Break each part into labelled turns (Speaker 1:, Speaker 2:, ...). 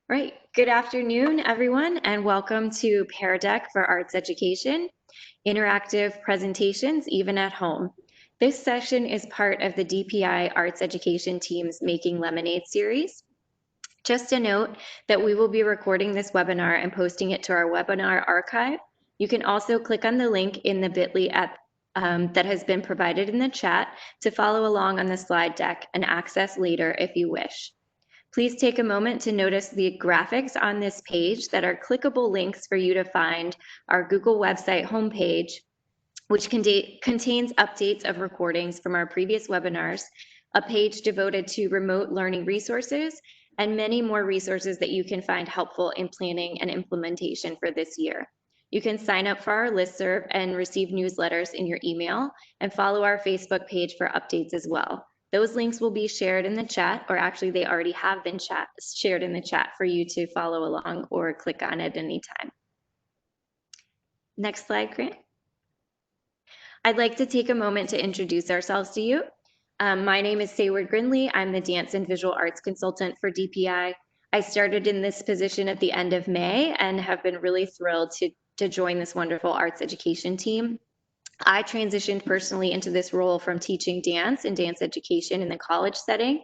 Speaker 1: Right. Good afternoon, everyone, and welcome to Pear Deck for Arts Education, interactive presentations, even at home. This session is part of the DPI Arts Education team's Making Lemonade series. Just a note that we will be recording this webinar and posting it to our webinar archive. You can also click on the link in the bit.ly that has been provided in the chat to follow along on the slide deck and access later if you wish. Please take a moment to notice the graphics on this page that are clickable links for you to find our Google website homepage, which contains updates of recordings from our previous webinars, a page devoted to remote learning resources, and many more resources that you can find helpful in planning and implementation for this year. You can sign up for our listserv and receive newsletters in your email and follow our Facebook page for updates as well. Those links will be shared in the chat, or actually they already have been shared in the chat for you to follow along or click on at any time. Next slide, Grant. I'd like to take a moment to introduce ourselves to you. My name is Sayward Grinley. I'm the Dance and Visual Arts Consultant for DPI. I started in this position at the end of May and have been really thrilled to join this wonderful arts education team. I transitioned personally into this role from teaching dance and dance education in the college setting.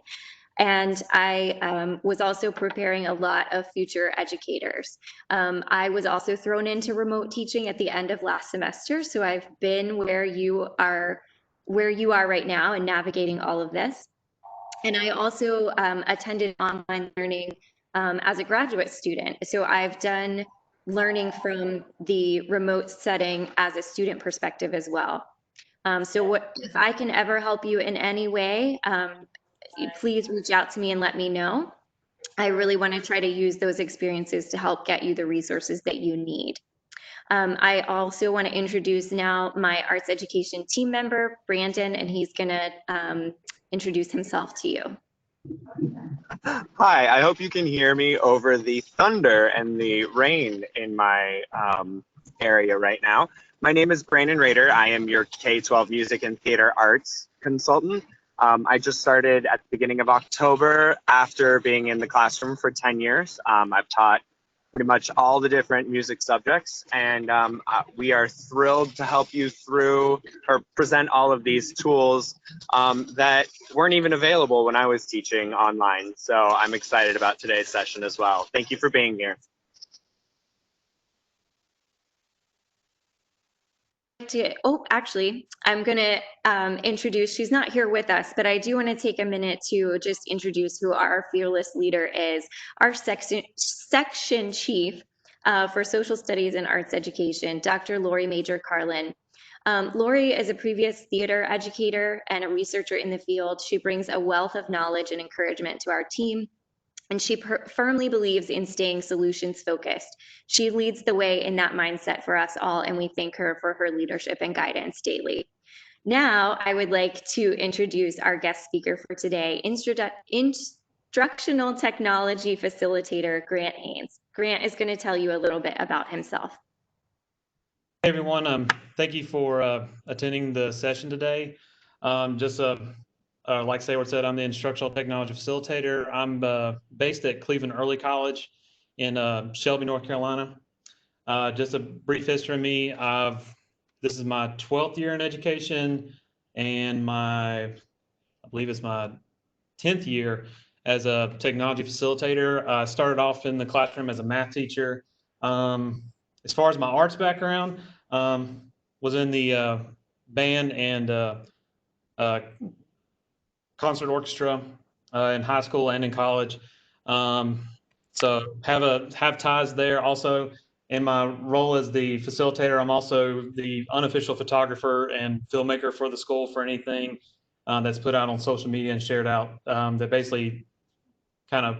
Speaker 1: And I was also preparing a lot of future educators. I was also thrown into remote teaching at the end of last semester. So I've been where you are right now and navigating all of this. And I also attended online learning as a graduate student. So I've done learning from the remote setting as a student perspective as well. So if I can ever help you in any way, please reach out to me and let me know. I really want to try to use those experiences to help get you the resources that you need. I also want to introduce now my arts education team member, Brandon, and he's going to introduce himself to you.
Speaker 2: Hi, I hope you can hear me over the thunder and the rain in my area right now. My name is Brandon Rader. I am your K-12 music and theater arts consultant. I just started at the beginning of October after being in the classroom for 10 years. I've taught pretty much all the different music subjects, and we are thrilled to help you through or present all of these tools that weren't even available when I was teaching online. So I'm excited about today's session as well. Thank you for being here.
Speaker 1: Actually, I'm going to introduce, she's not here with us, but I do want to take a minute to just introduce who our fearless leader is. Our section chief for social studies and arts education, Dr. Lori Major Carlin. Lori is a previous theater educator and a researcher in the field. She brings a wealth of knowledge and encouragement to our team, and she firmly believes in staying solutions focused. She leads the way in that mindset for us all, and we thank her for her leadership and guidance daily. Now, I would like to introduce our guest speaker for today, instructional technology facilitator, Grant Haynes. Grant is going to tell you a little bit about himself.
Speaker 3: Hey everyone, thank you for attending the session today. Like Sayward said, I'm the instructional technology facilitator. I'm based at Cleveland Early College in Shelby, North Carolina. Just a brief history of me. This is my 12th year in education, and I believe it's my 10th year as a technology facilitator. I started off in the classroom as a math teacher. As far as my arts background, was in the band and concert orchestra in high school and in college. So have ties there. Also, in my role as the facilitator, I'm also the unofficial photographer and filmmaker for the school for anything that's put out on social media and shared out that basically kind of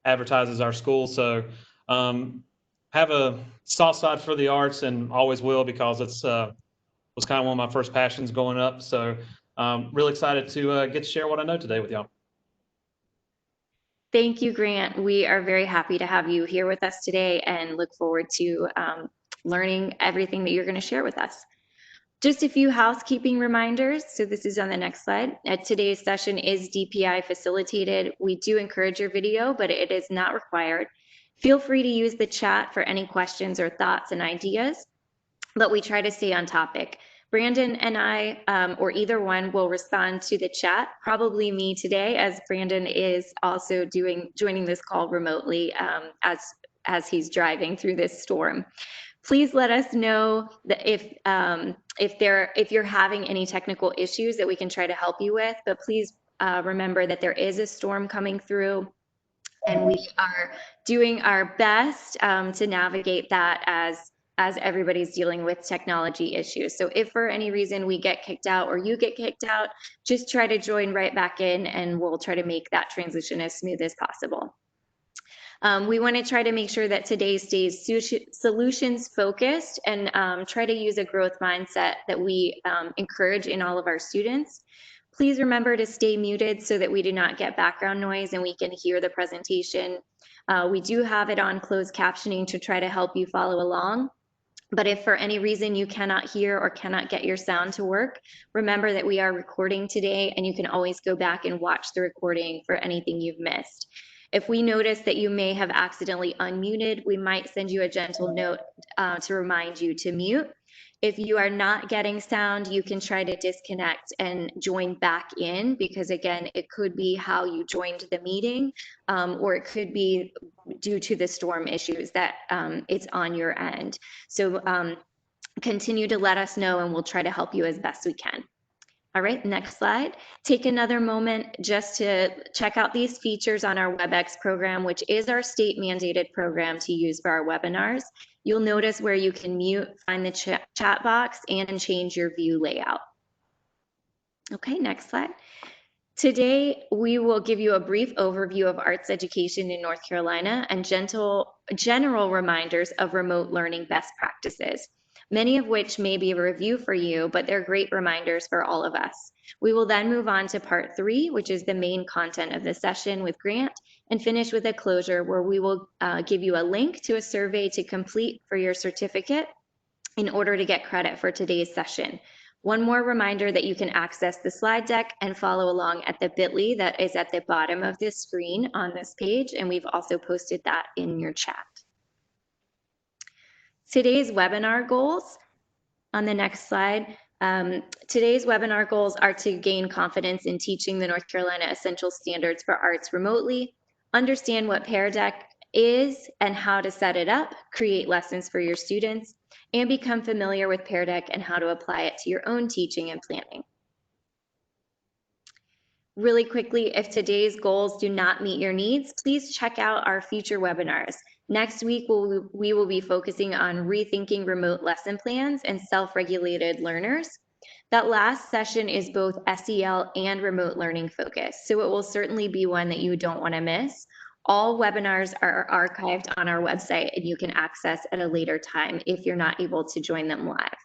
Speaker 3: advertises our school. So have a soft side for the arts and always will, because it's was kind of one of my first passions growing up. So really excited to get to share what I know today with y'all.
Speaker 1: Thank you, Grant. We are very happy to have you here with us today and look forward to learning everything that you're going to share with us. Just a few housekeeping reminders. So this is on the next slide. Today's session is DPI facilitated. We do encourage your video, but it is not required. Feel free to use the chat for any questions or thoughts and ideas, but we try to stay on topic. Brandon and I, or either one, will respond to the chat, probably me today, as Brandon is also joining this call remotely as he's driving through this storm. Please let us know that if you're having any technical issues that we can try to help you with, but please remember that there is a storm coming through, and we are doing our best to navigate that as everybody's dealing with technology issues. So if for any reason we get kicked out or you get kicked out, just try to join right back in, and we'll try to make that transition as smooth as possible. We want to try to make sure that today stays solutions focused, and try to use a growth mindset that we encourage in all of our students. Please remember to stay muted so that we do not get background noise and we can hear the presentation. We do have it on closed captioning to try to help you follow along. But if for any reason you cannot hear or cannot get your sound to work, remember that we are recording today, and you can always go back and watch the recording for anything you've missed. If we notice that you may have accidentally unmuted, we might send you a gentle note to remind you to mute. If you are not getting sound, you can try to disconnect and join back in, because again, it could be how you joined the meeting, or it could be due to the storm issues that it's on your end. So continue to let us know, and we'll try to help you as best we can. All right, next slide. Take another moment just to check out these features on our WebEx program, which is our state mandated program to use for our webinars. You'll notice where you can mute, find the chat box, and change your view layout. Okay, next slide. Today, we will give you a brief overview of arts education in North Carolina and general reminders of remote learning best practices, many of which may be a review for you, but they're great reminders for all of us. We will then move on to part 3, which is the main content of the session with Grant, and finish with a closure where we will give you a link to a survey to complete for your certificate in order to get credit for today's session. One more reminder that you can access the slide deck and follow along at the bit.ly that is at the bottom of this screen on this page, and we've also posted that in your chat. Today's webinar goals, on the next slide. Today's webinar goals are to gain confidence in teaching the North Carolina Essential Standards for Arts remotely, understand what Pear Deck is and how to set it up, create lessons for your students, and become familiar with Pear Deck and how to apply it to your own teaching and planning. Really quickly, if today's goals do not meet your needs, please check out our future webinars. Next week, we will be focusing on rethinking remote lesson plans and self-regulated learners. That last session is both SEL and remote learning focused, so it will certainly be one that you don't want to miss. All webinars are archived on our website, and you can access at a later time if you're not able to join them live.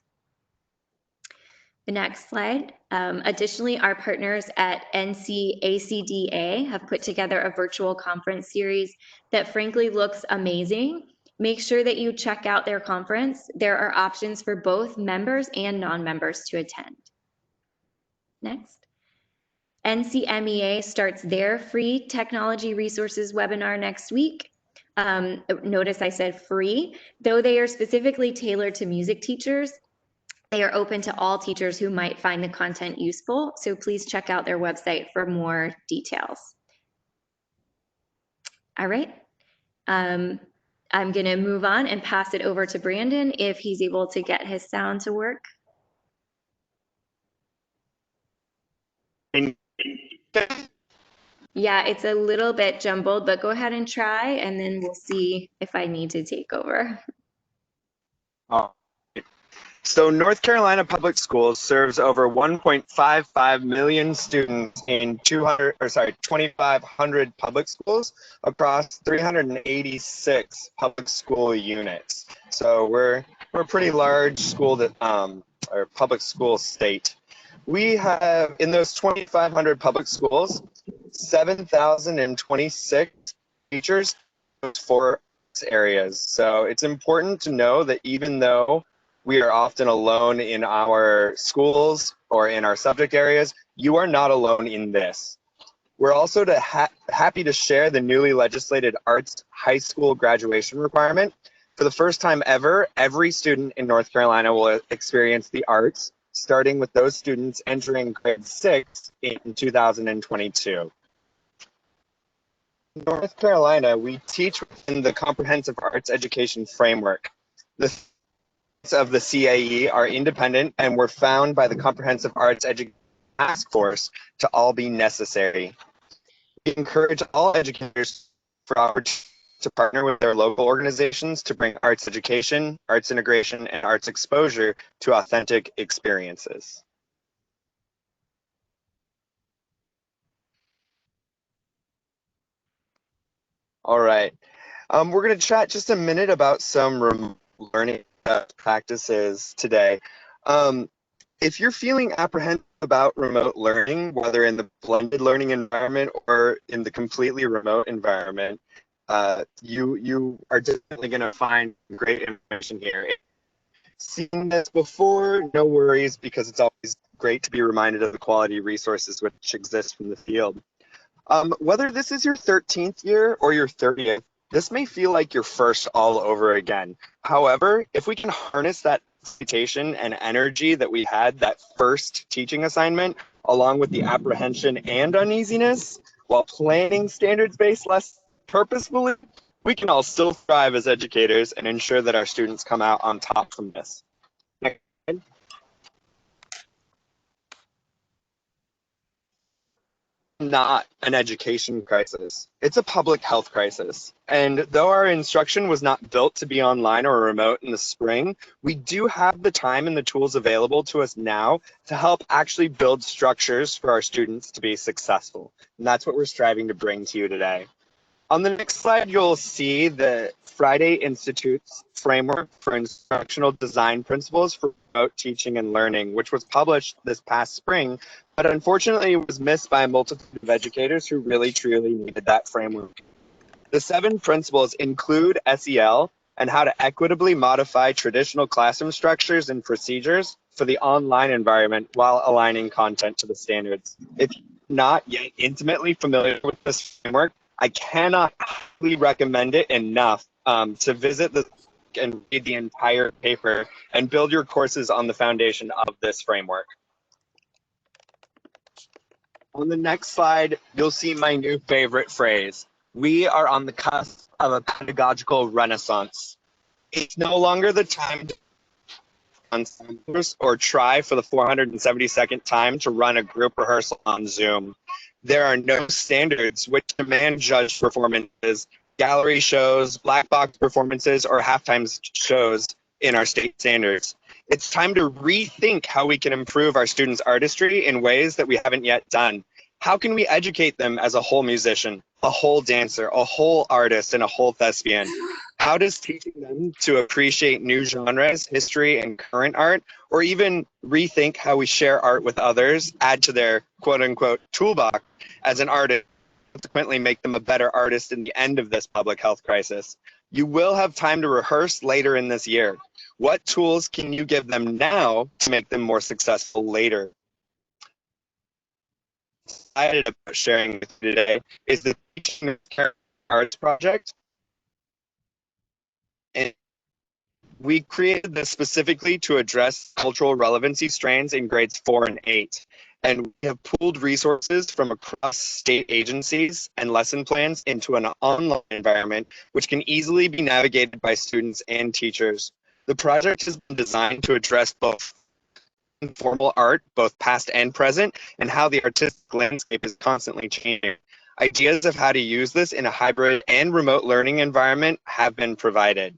Speaker 1: The next slide. Additionally, our partners at NCACDA have put together a virtual conference series that frankly looks amazing. Make sure that you check out their conference. There are options for both members and non-members to attend. Next. NCMEA starts their free technology resources webinar next week. Notice I said free, though they are specifically tailored to music teachers. They are open to all teachers who might find the content useful, so please check out their website for more details. All right, I'm going to move on and pass it over to Brandon if he's able to get his sound to work. Yeah, it's a little bit jumbled, but go ahead and try, and then we'll see if I need to take over.
Speaker 2: So North Carolina Public Schools serves over 1.55 million students in 2,500 public schools across 386 public school units. So we're a pretty large school that or public school state. We have in those 2,500 public schools 7,026 teachers for areas. So it's important to know that even though we are often alone in our schools or in our subject areas, you are not alone in this. We're also happy to share the newly legislated arts high school graduation requirement. For the first time ever, every student in North Carolina will experience the arts, starting with those students entering grade 6 in 2022. In North Carolina, we teach within the Comprehensive Arts Education Framework. The themes of the CAE are independent and were found by the Comprehensive Arts Education Task Force to all be necessary. We encourage all educators for opportunities to partner with their local organizations to bring arts education, arts integration, and arts exposure to authentic experiences. All right. We're going to chat just a minute about some remote learning practices today. If you're feeling apprehensive about remote learning, whether in the blended learning environment or in the completely remote environment, you are definitely going to find great information here. Seen this before, no worries, because it's always great to be reminded of the quality resources which exist from the field. Whether this is your 13th year or your 30th, this may feel like your first all over again. However, if we can harness that excitation and energy that we had that first teaching assignment, along with the apprehension and uneasiness, while planning standards-based lessons purposefully, we can all still thrive as educators and ensure that our students come out on top from this. Next slide. Not an education crisis. It's a public health crisis. And though our instruction was not built to be online or remote in the spring, we do have the time and the tools available to us now to help actually build structures for our students to be successful. And that's what we're striving to bring to you today. On the next slide, you'll see the Friday Institute's framework for instructional design principles for remote teaching and learning, which was published this past spring, but unfortunately was missed by a multitude of educators who really truly needed that framework. The 7 principles include SEL and how to equitably modify traditional classroom structures and procedures for the online environment while aligning content to the standards. If you're not yet intimately familiar with this framework, I cannot highly recommend it enough to visit and read the entire paper and build your courses on the foundation of this framework. On the next slide, you'll see my new favorite phrase. We are on the cusp of a pedagogical renaissance. It's no longer the time to ensembles or try for the 472nd time to run a group rehearsal on Zoom. There are no standards which demand judged performances, gallery shows, black box performances, or halftime shows in our state standards. It's time to rethink how we can improve our students' artistry in ways that we haven't yet done. How can we educate them as a whole musician, a whole dancer, a whole artist, and a whole thespian? How does teaching them to appreciate new genres, history, and current art, or even rethink how we share art with others, add to their quote-unquote toolbox as an artist, consequently make them a better artist in the end of this public health crisis? You will have time to rehearse later in this year. What tools can you give them now to make them more successful later? Excited about sharing with you today is the Teaching of Care Arts Project. And we created this specifically to address cultural relevancy strands in grades 4 and 8. And we have pooled resources from across state agencies and lesson plans into an online environment, which can easily be navigated by students and teachers. The project has been designed to address both informal art, both past and present, and how the artistic landscape is constantly changing. Ideas of how to use this in a hybrid and remote learning environment have been provided.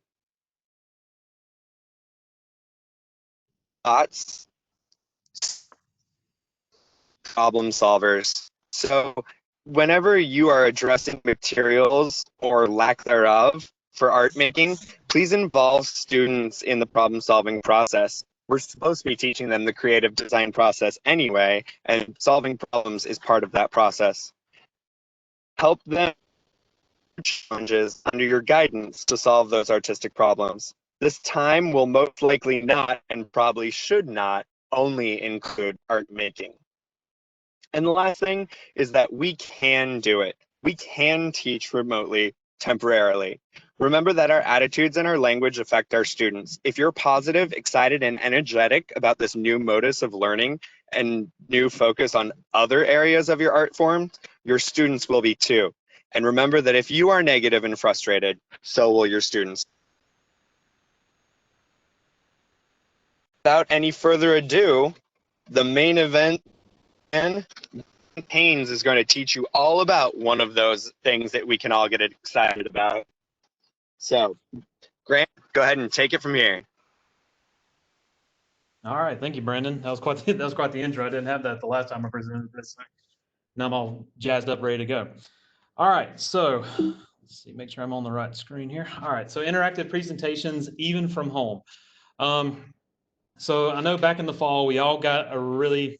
Speaker 2: Thoughts? Problem solvers. So whenever you are addressing materials or lack thereof for art making, please involve students in the problem solving process. We're supposed to be teaching them the creative design process anyway, and solving problems is part of that process. Help them challenges under your guidance to solve those artistic problems. This time will most likely not, and probably should not, only include art making. And the last thing is that we can do it. We can teach remotely temporarily. Remember that our attitudes and our language affect our students. If you're positive, excited, and energetic about this new modus of learning and new focus on other areas of your art form, your students will be too. And remember that if you are negative and frustrated, so will your students. Without any further ado, the main event, and Haynes is going to teach you all about one of those things that we can all get excited about. So, Grant, go ahead and take it from here.
Speaker 3: All right, thank you, Brandon. That was quite the intro. I didn't have that the last time I presented this. Now I'm all jazzed up, ready to go. All right, so let's see, make sure I'm on the right screen here. All right, so interactive presentations, even from home. So I know back in the fall, we all got a really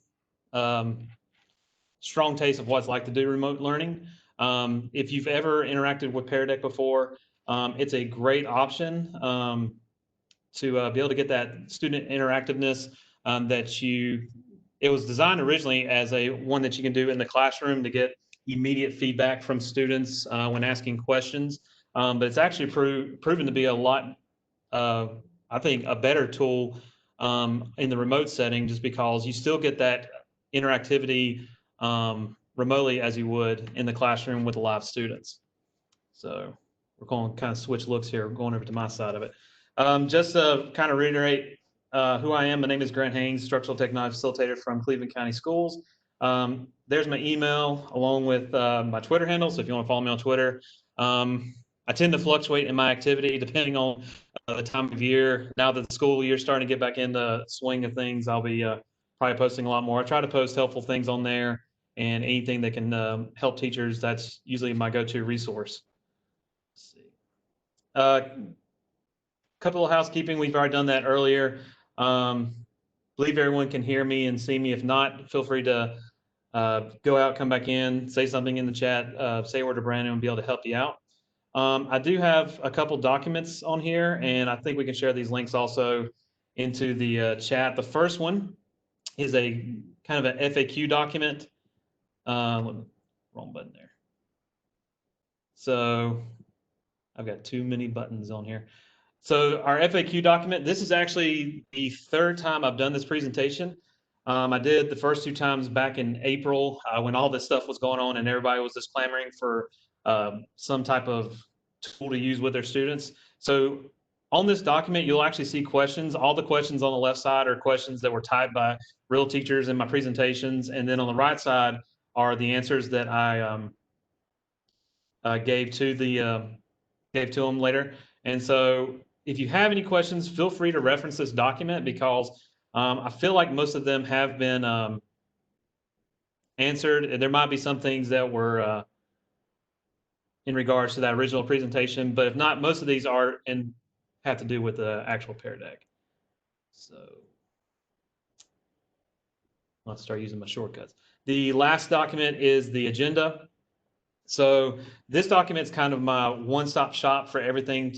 Speaker 3: strong taste of what it's like to do remote learning. If you've ever interacted with Pear Deck before, it's a great option to be able to get that student interactiveness it was designed originally as one that you can do in the classroom to get immediate feedback from students when asking questions. But it's actually proven to be a lot, I think, a better tool in the remote setting, just because you still get that interactivity remotely as you would in the classroom with the live students. So we're going to kind of switch looks here, going over to my side of it. Just to kind of reiterate who I am, my name is Grant Haynes, Structural Technology Facilitator from Cleveland County Schools. There's my email along with my Twitter handle, so if you want to follow me on Twitter. I tend to fluctuate in my activity depending on the time of year. Now that the school year is starting to get back in the swing of things, I'll be probably posting a lot more. I try to post helpful things on there, and anything that can help teachers, that's usually my go-to resource. Let's see. Couple of housekeeping, we've already done that earlier. Believe everyone can hear me and see me. If not, feel free to go out, come back in, say something in the chat, say a word to Brandon, and be able to help you out. I do have a couple documents on here, and I think we can share these links also into the chat. The first one is a kind of an FAQ document. Wrong button there. So I've got too many buttons on here. So our FAQ document, this is actually the third time I've done this presentation. I did the first two times back in April when all this stuff was going on and everybody was just clamoring for some type of tool to use with their students. So on this document, you'll actually see questions. All the questions on the left side are questions that were typed by real teachers in my presentations. And then on the right side are the answers that I gave to them later. And so if you have any questions, feel free to reference this document, because I feel like most of them have been answered. There might be some things that were in regards to that original presentation, but if not, most of these are and have to do with the actual Pear Deck. So let's start using my shortcuts. The last document is the agenda. So this document is kind of my one-stop shop for everything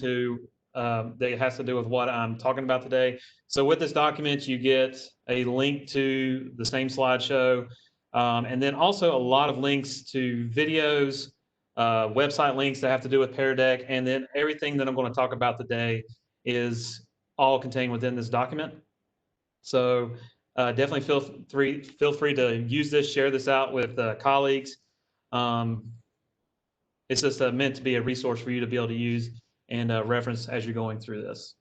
Speaker 3: that has to do with what I'm talking about today. So with this document, you get a link to the same slideshow, and then also a lot of links to videos, website links that have to do with Pear Deck, and then everything that I'm going to talk about today is all contained within this document. So definitely feel free to use this, share this out with colleagues. It's just meant to be a resource for you to be able to use and reference as you're going through this.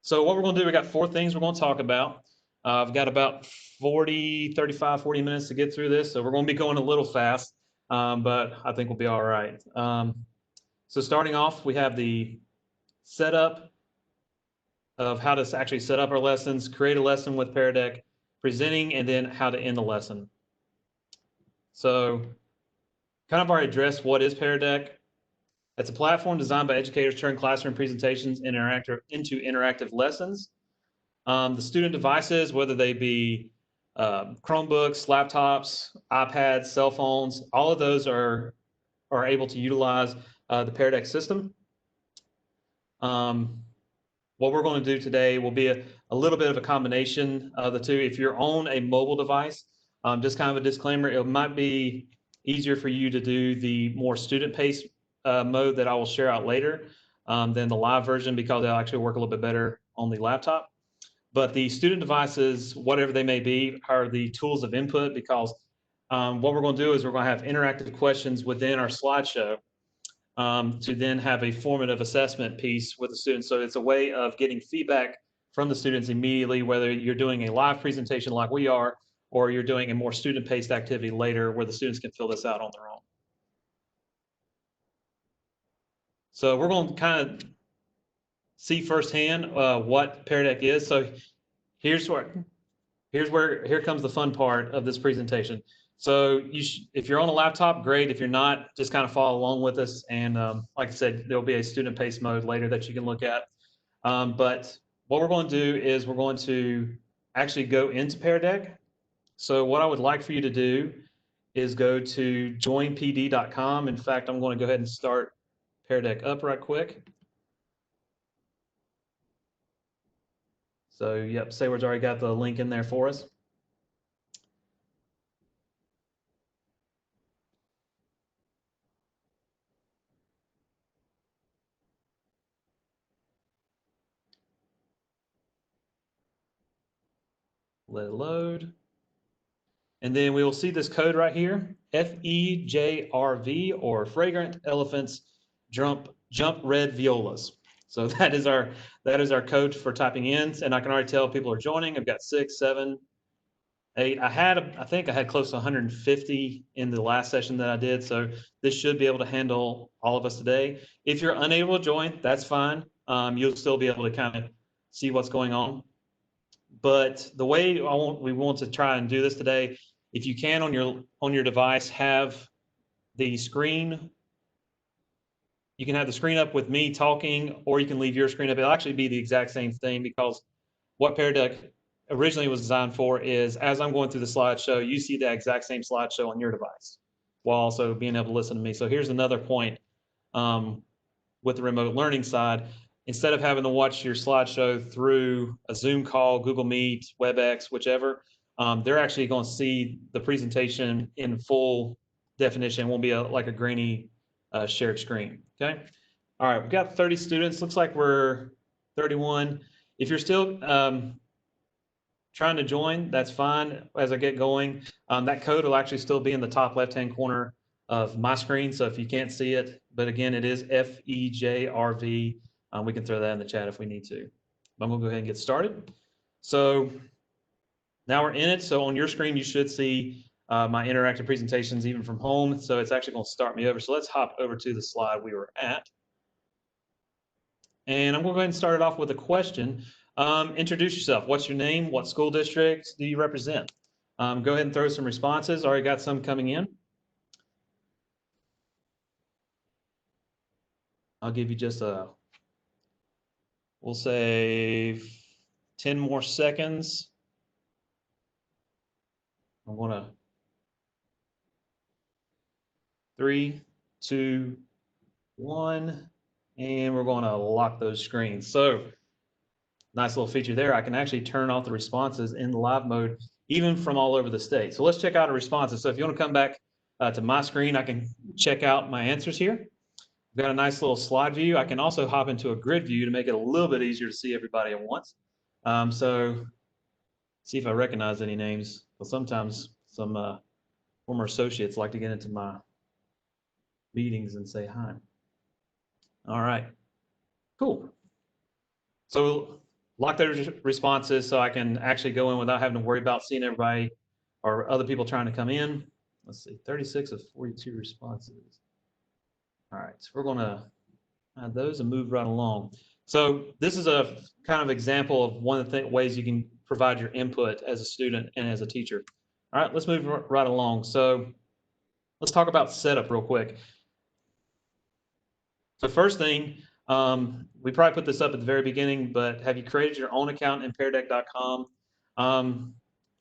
Speaker 3: So what we're going to do, we got 4 things we're going to talk about. I've got about 35, 40 minutes to get through this, so we're going to be going a little fast, but I think we'll be all right. So starting off, we have the setup of how to actually set up our lessons, create a lesson with Pear Deck, presenting, and then how to end the lesson. So kind of already addressed what is Pear Deck. It's a platform designed by educators to turn classroom presentations into interactive lessons. The student devices, whether they be Chromebooks, laptops, iPads, cell phones, all of those are able to utilize the Pear Deck system. what we're going to do today will be a little bit of a combination of the two. If you're on a mobile device, just kind of a disclaimer, it might be easier for you to do the more student-paced mode that I will share out later than the live version, because they'll actually work a little bit better on the laptop. But the student devices, whatever they may be, are the tools of input, because what we're going to do is we're going to have interactive questions within our slideshow to then have a formative assessment piece with the students. So it's a way of getting feedback from the students immediately, whether you're doing a live presentation like we are, or you're doing a more student-paced activity later where the students can fill this out on their own. So we're going to kind of see firsthand what Pear Deck is. So here comes the fun part of this presentation. So if you're on a laptop, great. If you're not, just kind of follow along with us. And like I said, there'll be a student-paced mode later that you can look at. But what we're going to do is we're going to actually go into Pear Deck. So what I would like for you to do is go to joinpd.com. In fact, I'm going to go ahead and start Pear Deck up right quick. So yep, Sayward's already got the link in there for us. Let it load. And then we will see this code right here, FEJRV, or Fragrant Elephants Jump Red Violas. So that is our code for typing in, and I can already tell people are joining. I've got 6, 7, 8. I think I had close to 150 in the last session that I did, so this should be able to handle all of us today. If you're unable to join, that's fine. You'll still be able to kind of see what's going on. But the way we want to try and do this today, if you can on your device, have the screen. You can have the screen up with me talking, or you can leave your screen up. It'll actually be the exact same thing, because what Pear Deck originally was designed for is, as I'm going through the slideshow, you see the exact same slideshow on your device while also being able to listen to me. So here's another point with the remote learning side. Instead of having to watch your slideshow through a Zoom call, Google Meet, WebEx, whichever, they're actually going to see the presentation in full definition. It won't be like a grainy shared screen. Okay. All right. We've got 30 students. Looks like we're 31. If you're still trying to join, that's fine. As I get going, that code will actually still be in the top left-hand corner of my screen. So if you can't see it, but again, it is FEJRV. We can throw that in the chat if we need to. I'm going to go ahead and get started. So now we're in it. So on your screen, you should see my interactive presentations even from home. So it's actually going to start me over. So let's hop over to the slide we were at. And I'm going to go ahead and start it off with a question. Introduce yourself. What's your name? What school district do you represent? Go ahead and throw some responses. Already got some coming in. I'll give you just we'll say 10 more seconds. I'm going to 3, 2, 1, and we're going to lock those screens. So nice little feature there. I can actually turn off the responses in the live mode, even from all over the state. So let's check out our responses. So if you want to come back to my screen, I can check out my answers here. We've got a nice little slide view. I can also hop into a grid view to make it a little bit easier to see everybody at once. So see if I recognize any names. Well, sometimes some former associates like to get into my meetings and say hi. All right, cool. So lock those responses so I can actually go in without having to worry about seeing everybody or other people trying to come in. Let's see, 36 of 42 responses. All right, so we're going to add those and move right along. So this is a kind of example of one of the ways you can provide your input as a student and as a teacher. All right, let's move right along. So let's talk about setup real quick. So first thing, we probably put this up at the very beginning, but have you created your own account in peardeck.com?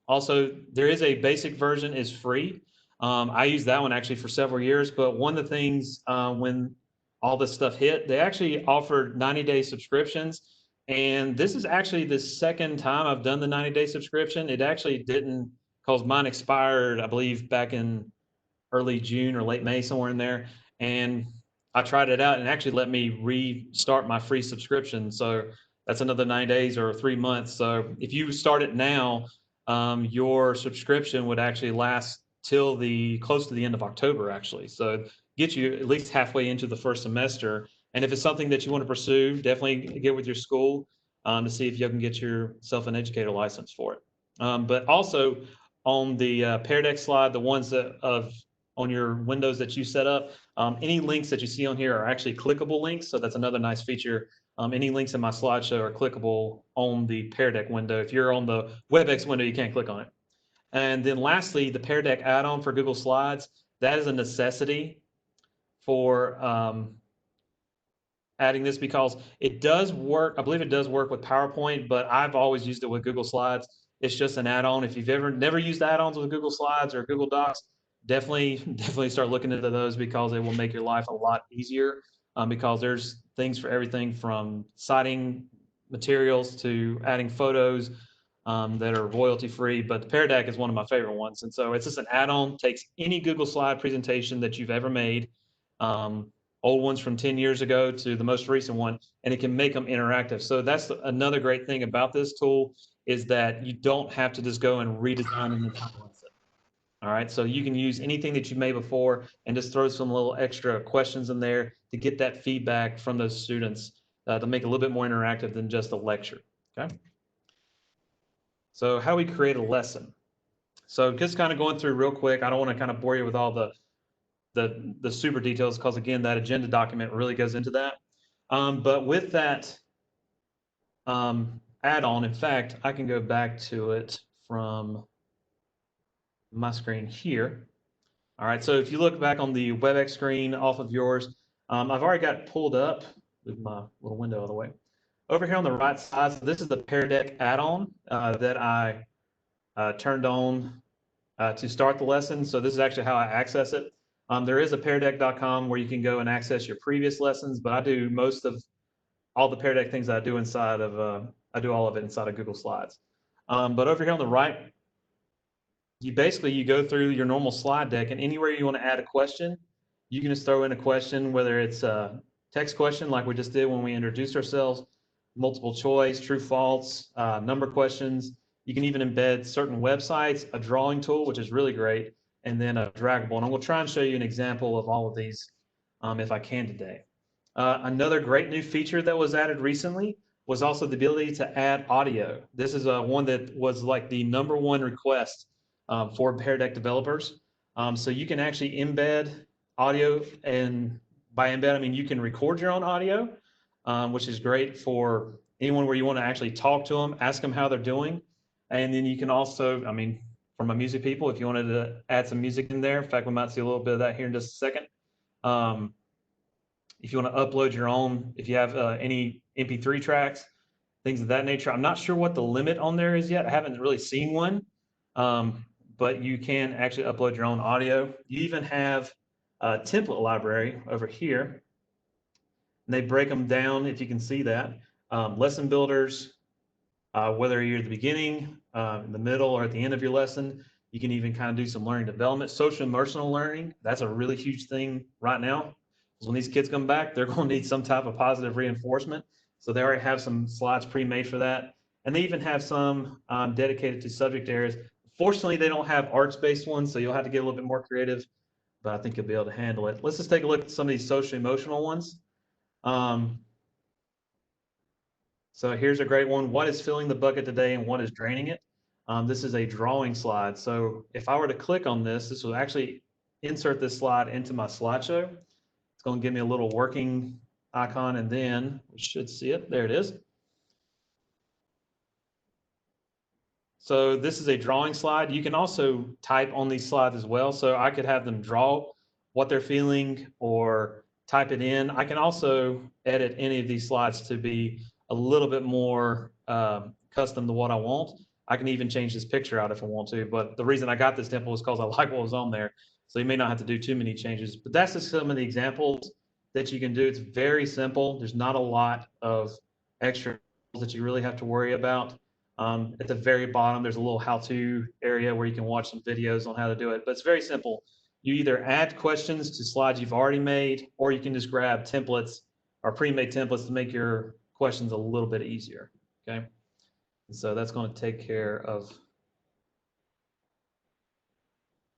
Speaker 3: Also, there is a basic version, is free. I used that one actually for several years, but one of the things when all this stuff hit, they actually offered 90-day subscriptions, And this is actually the second time I've done the 90-day subscription. It actually didn't, because mine expired, I believe, back in early June or late May, somewhere in there. And I tried it out and it actually let me restart my free subscription. So that's another 9 days or 3 months. So if you start it now, your subscription would actually last till the close to the end of October, actually. So get you at least halfway into the first semester. And if it's something that you want to pursue, definitely get with your school to see if you can get yourself an educator license for it. But also on the Pear Deck slide, the ones that of on your windows that you set up, any links that you see on here are actually clickable links. So that's another nice feature. Any links in my slideshow are clickable on the Pear Deck window. If you're on the WebEx window, you can't click on it. And then lastly, the Pear Deck add-on for Google Slides, that is a necessity for adding this because it does work. I believe it does work with PowerPoint, but I've always used it with Google Slides. It's just an add-on. If you've ever never used add-ons with Google Slides or Google Docs, definitely start looking into those because it will make your life a lot easier. Because there's things for everything from citing materials to adding photos that are royalty free. But the Pear Deck is one of my favorite ones, and so it's just an add-on. Takes any Google Slide presentation that you've ever made. Um, Old ones from 10 years ago to the most recent one, and it can make them interactive. So that's another great thing about this tool is that you don't have to just go and redesign an entire lesson. All right, so you can use anything that you made before and just throw some little extra questions in there to get that feedback from those students to make it a little bit more interactive than just a lecture, okay? So how we create a lesson. So just kind of going through real quick, I don't want to kind of bore you with all the super details because again, that agenda document really goes into that. But with that add-on, in fact, I can go back to it from my screen here. All right, so if you look back on the WebEx screen off of yours, I've already got it pulled up, move my little window out of the way. Over here on the right side, so this is the Pear Deck add-on that I turned on to start the lesson. So this is actually how I access it. There is a peardeck.com where you can go and access your previous lessons, but I do most of all the Pear Deck things I do inside of, I do all of it inside of Google Slides. But over here on the right, you go through your normal slide deck, and anywhere you want to add a question, you can just throw in a question, whether it's a text question like we just did when we introduced ourselves, multiple choice, true, false, number questions. You can even embed certain websites, a drawing tool, which is really great, and then a draggable. And I'm going to try and show you an example of all of these if I can today. Another great new feature that was added recently was also the ability to add audio. This is one that was like the #1 request for Pear Deck developers. So you can actually embed audio, and by embed, I mean you can record your own audio, which is great for anyone where you want to actually talk to them, ask them how they're doing. And then you can also, I mean, for my music people, if you wanted to add some music in there, in fact, we might see a little bit of that here in just a second. If you want to upload your own, if you have any MP3 tracks, things of that nature. I'm not sure what the limit on there is yet. I haven't really seen one, but you can actually upload your own audio. You even have a template library over here. And they break them down, if you can see that. Lesson builders, whether you're at the beginning, in the middle, or at the end of your lesson. You can even kind of do some learning development. Social emotional learning, that's a really huge thing right now. Because when these kids come back, they're going to need some type of positive reinforcement. So they already have some slides pre-made for that. And they even have some dedicated to subject areas. Fortunately, they don't have arts-based ones, so you'll have to get a little bit more creative, but I think you'll be able to handle it. Let's just take a look at some of these social emotional ones. So here's a great one. What is filling the bucket today and what is draining it? This is a drawing slide. So if I were to click on this, this will actually insert this slide into my slideshow. It's going to give me a little working icon, and then we should see it. There it is. So this is a drawing slide. You can also type on these slides as well. So I could have them draw what they're feeling or type it in. I can also edit any of these slides to be a little bit more custom to what I want. I can even change this picture out if I want to, but the reason I got this template was because I like what was on there. So you may not have to do too many changes, but that's just some of the examples that you can do. It's very simple. There's not a lot of extra that you really have to worry about. At the very bottom, there's a little how-to area where you can watch some videos on how to do it, but it's very simple. You either add questions to slides you've already made, or you can just grab templates or pre-made templates to make your questions a little bit easier, okay? And so that's going to take care of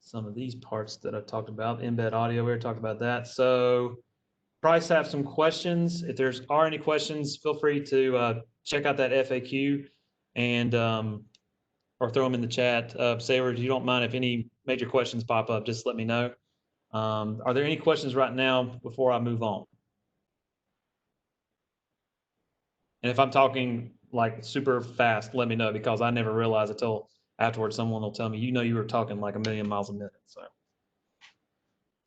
Speaker 3: some of these parts that I've talked about. Embed audio, we already talked about that. So probably have some questions. If there are any questions, feel free to check out that FAQ and or throw them in the chat. Sayward, if you don't mind, if any major questions pop up, just let me know. Are there any questions right now before I move on? And if I'm talking like super fast, let me know, because I never realize until afterwards someone will tell me, you were talking like a million miles a minute. So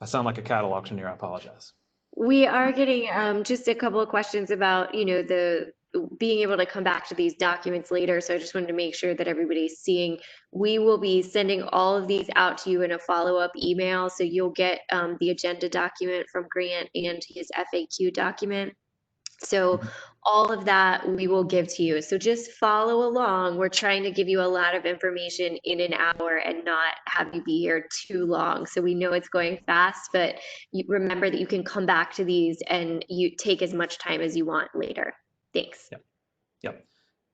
Speaker 3: I sound like a cattle auctioneer. I apologize.
Speaker 1: We are getting just a couple of questions about, the being able to come back to these documents later. So I just wanted to make sure that everybody's seeing. We will be sending all of these out to you in a follow-up email. So you'll get the agenda document from Grant and his FAQ document. So all of that we will give to you. So just follow along. We're trying to give you a lot of information in an hour and not have you be here too long. So we know it's going fast, but you remember that you can come back to these and you take as much time as you want later. Thanks.
Speaker 3: Yep. Yep.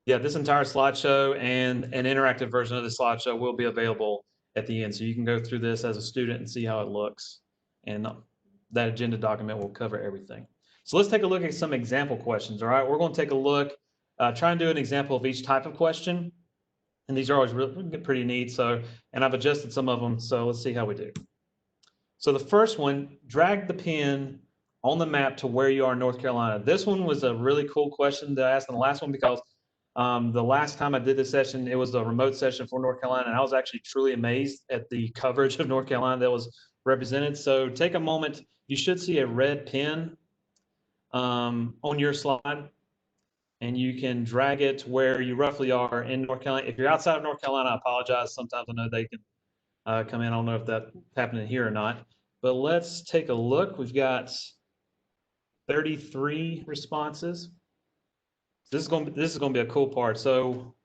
Speaker 3: Yeah, this entire slideshow and an interactive version of the slideshow will be available at the end. So you can go through this as a student and see how it looks. And that agenda document will cover everything. So let's take a look at some example questions. All right, we're going to take a look, try and do an example of each type of question. And these are always really pretty neat. So, and I've adjusted some of them. So let's see how we do. So the first one, drag the pen on the map to where you are in North Carolina. This one was a really cool question that I asked in the last one, because the last time I did this session, it was a remote session for North Carolina, and I was actually truly amazed at the coverage of North Carolina that was represented. So take a moment. You should see a red pen on your slide, and you can drag it where you roughly are in North Carolina. If you're outside of North Carolina, I apologize. Sometimes I know they can come in. I don't know if that's happening here or not. But let's take a look. We've got 33 responses. This is going to be a cool part. So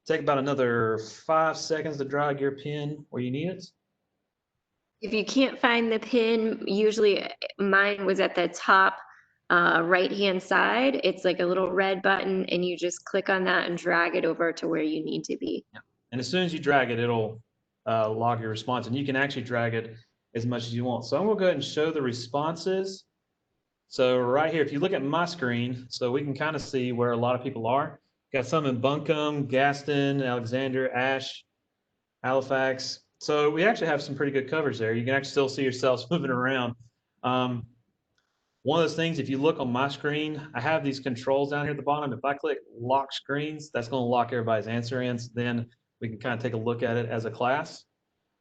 Speaker 3: take about another 5 seconds to drag your pin where you need it.
Speaker 1: If you can't find the pin, usually mine was at the top right-hand side. It's like a little red button, and you just click on that and drag it over to where you need to be.
Speaker 3: Yeah. And as soon as you drag it, it'll log your response, and you can actually drag it as much as you want. So I'm going to go ahead and show the responses. So right here, if you look at my screen, so we can kind of see where a lot of people are. Got some in Buncombe, Gaston, Alexander, Ash, Halifax. So we actually have some pretty good coverage there. You can actually still see yourselves moving around. One of those things, if you look on my screen, I have these controls down here at the bottom. If I click lock screens, that's going to lock everybody's answer in. So then we can kind of take a look at it as a class.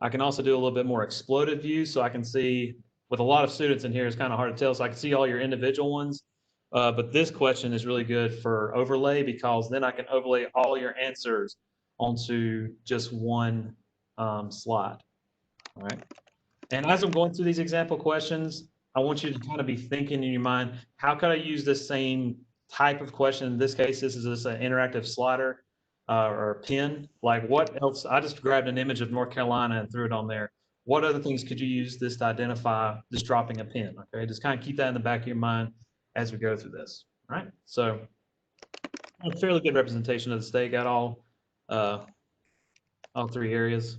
Speaker 3: I can also do a little bit more exploded view, so I can see, with a lot of students in here, it's kind of hard to tell, so I can see all your individual ones. But this question is really good for overlay, because then I can overlay all your answers onto just one slide. All right. And as I'm going through these example questions, I want you to kind of be thinking in your mind, how could I use this same type of question? In this case, this is an interactive slider or pin. Like, what else? I just grabbed an image of North Carolina and threw it on there. What other things could you use this to identify just dropping a pin? Okay, just kind of keep that in the back of your mind as we go through this. All right, so a fairly good representation of the state. Got all three areas.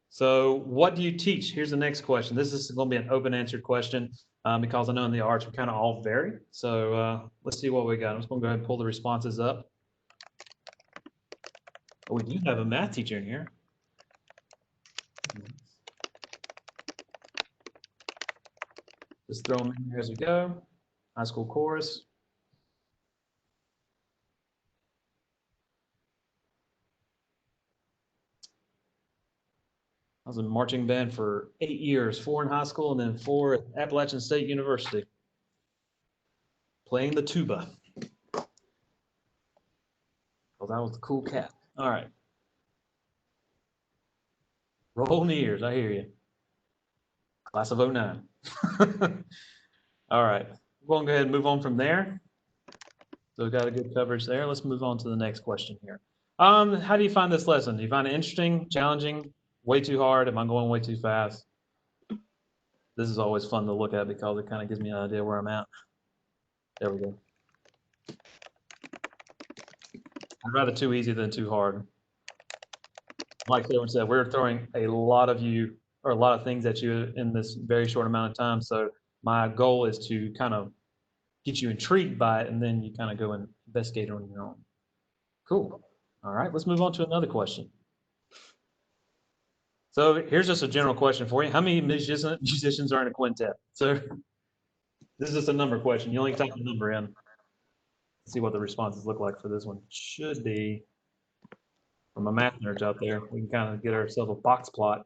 Speaker 3: So what do you teach? Here's the next question. This is going to be an open answered question because I know in the arts we kind of all vary. So let's see what we got. I'm just going to go ahead and pull the responses up. Oh, we do have a math teacher in here. Just throw them in here as we go. High school chorus. I was in marching band for 8 years, 4 in high school and then 4 at Appalachian State University, playing the tuba. Well, that was the cool cat. All right. Rolling the ears, I hear you. Class of 09. All right. We're going to go ahead and move on from there. So we got a good coverage there. Let's move on to the next question here. How do you find this lesson? Do you find it interesting, challenging, way too hard? Am I going way too fast? This is always fun to look at because it kind of gives me an idea where I'm at. There we go. I'd rather too easy than too hard. Like Kevin said, we're throwing a lot of you or a lot of things at you in this very short amount of time. So my goal is to kind of get you intrigued by it, and then you kind of go and investigate on your own. Cool. All right, let's move on to another question. So here's just a general question for you. How many musicians are in a quintet? So this is just a number question. You only type the number in. Let's see what the responses look like for this one. Should be, for my math nerds out there, we can kind of get ourselves a box plot.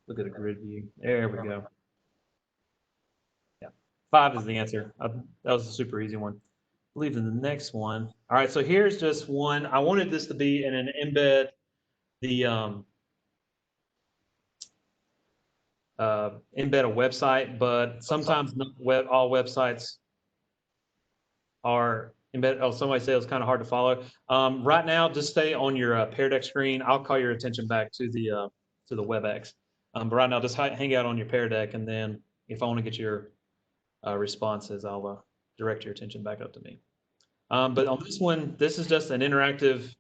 Speaker 3: Look at a grid view. There we go. Yeah, 5 is the answer. That was a super easy one. I believe in the next one. All right, so here's just one. I wanted this to be in an embed, the embed a website, but sometimes not all websites are embedded. Oh, somebody said it was kind of hard to follow. Right now, just stay on your Pear Deck screen. I'll call your attention back to the WebEx. But right now, just hang out on your Pear Deck, and then if I want to get your responses, I'll direct your attention back up to me. But on this one, this is just an interactive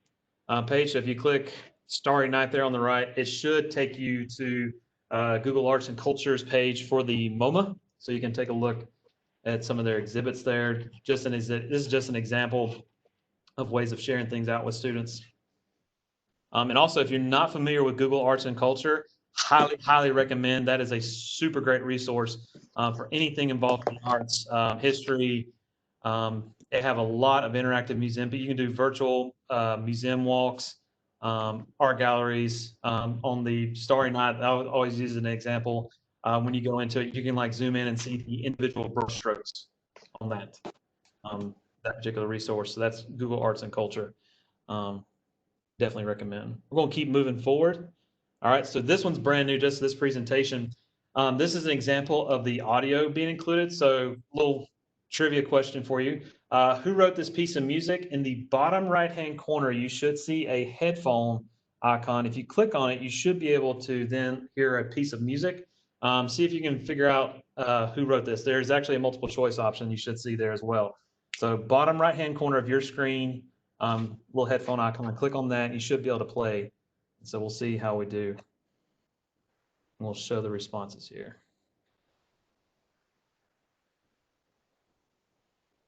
Speaker 3: page. So if you click Starry Night there on the right, it should take you to Google Arts and Culture's page for the MoMA. So you can take a look at some of their exhibits there. This is just an example of ways of sharing things out with students. And also, if you're not familiar with Google Arts and Culture, highly recommend. That is a super great resource for anything involved in arts, history. They have a lot of interactive museum, but you can do virtual museum walks, art galleries. On the Starry Night, I would always use an example. When you go into it, you can like zoom in and see the individual brushstrokes on that particular resource. So that's Google Arts and Culture. Definitely recommend. We're going to keep moving forward. All right, so this one's brand new, just this presentation. This is an example of the audio being included. So little trivia question for you. Who wrote this piece of music? In the bottom right-hand corner, you should see a headphone icon. If you click on it, you should be able to then hear a piece of music. See if you can figure out who wrote this. There's actually a multiple choice option you should see there as well. So bottom right-hand corner of your screen, little headphone icon, click on that, you should be able to play. So we'll see how we do. We'll show the responses here.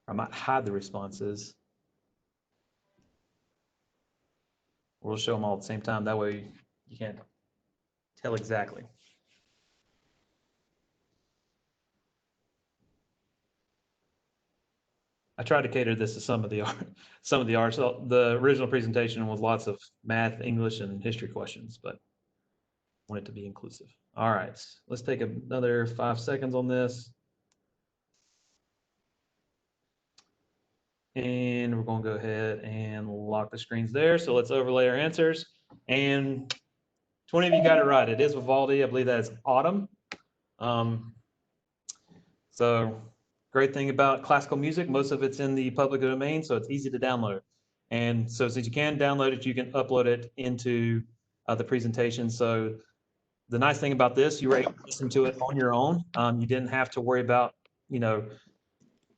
Speaker 3: I might hide the responses. We'll show them all at the same time. That way you can't tell exactly. I tried to cater this to some of the arts. So the original presentation was lots of math, English, and history questions, but I want it to be inclusive. All right, let's take another 5 seconds on this. And we're going to go ahead and lock the screens there. So let's overlay our answers. And 20 of you got it right. It is Vivaldi. I believe that is Autumn. So great thing about classical music, most of it's in the public domain, so it's easy to download. And so since you can download it, you can upload it into the presentation. So the nice thing about this, you were able to listen to it on your own. You didn't have to worry about,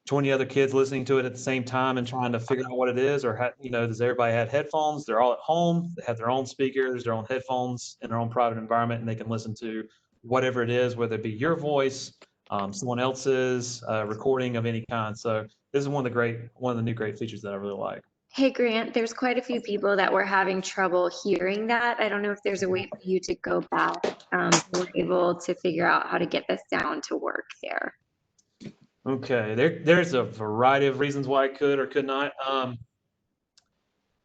Speaker 3: 20 other kids listening to it at the same time and trying to figure out what it is, or does everybody have headphones? They're all at home. They have their own speakers, their own headphones in their own private environment, and they can listen to whatever it is, whether it be your voice, someone else's recording of any kind. So this is one of the new great features that I really like.
Speaker 1: Hey Grant, there's quite a few people that were having trouble hearing that. I don't know if there's a way for you to go back. We're able to figure out how to get this down to work there.
Speaker 3: Okay, there's a variety of reasons why I could or could not.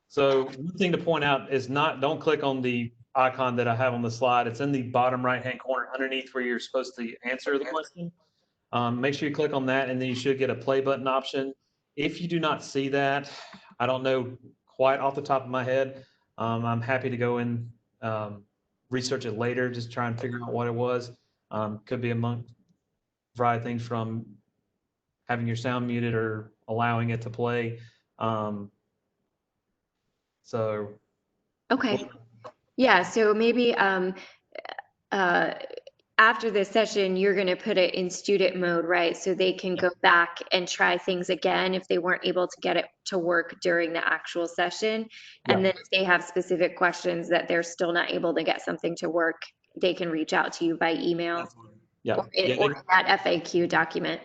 Speaker 3: So one thing to point out is don't click on the icon that I have on the slide. It's in the bottom right-hand corner underneath where you're supposed to answer the question. Make sure you click on that, and then you should get a play button option. If you do not see that, I don't know quite off the top of my head. I'm happy to go and research it later, just try and figure out what it was. Could be among a variety of things from having your sound muted or allowing it to play. So
Speaker 1: Okay. Yeah, so maybe uh, after this session, you're going to put it in student mode, right? So they can go back and try things again if they weren't able to get it to work during the actual session. And
Speaker 3: Yeah.
Speaker 1: then if they have specific questions that they're still not able to get something to work, they can reach out to you by email
Speaker 3: Yeah.
Speaker 1: or in,
Speaker 3: Yeah.
Speaker 1: or in that FAQ document.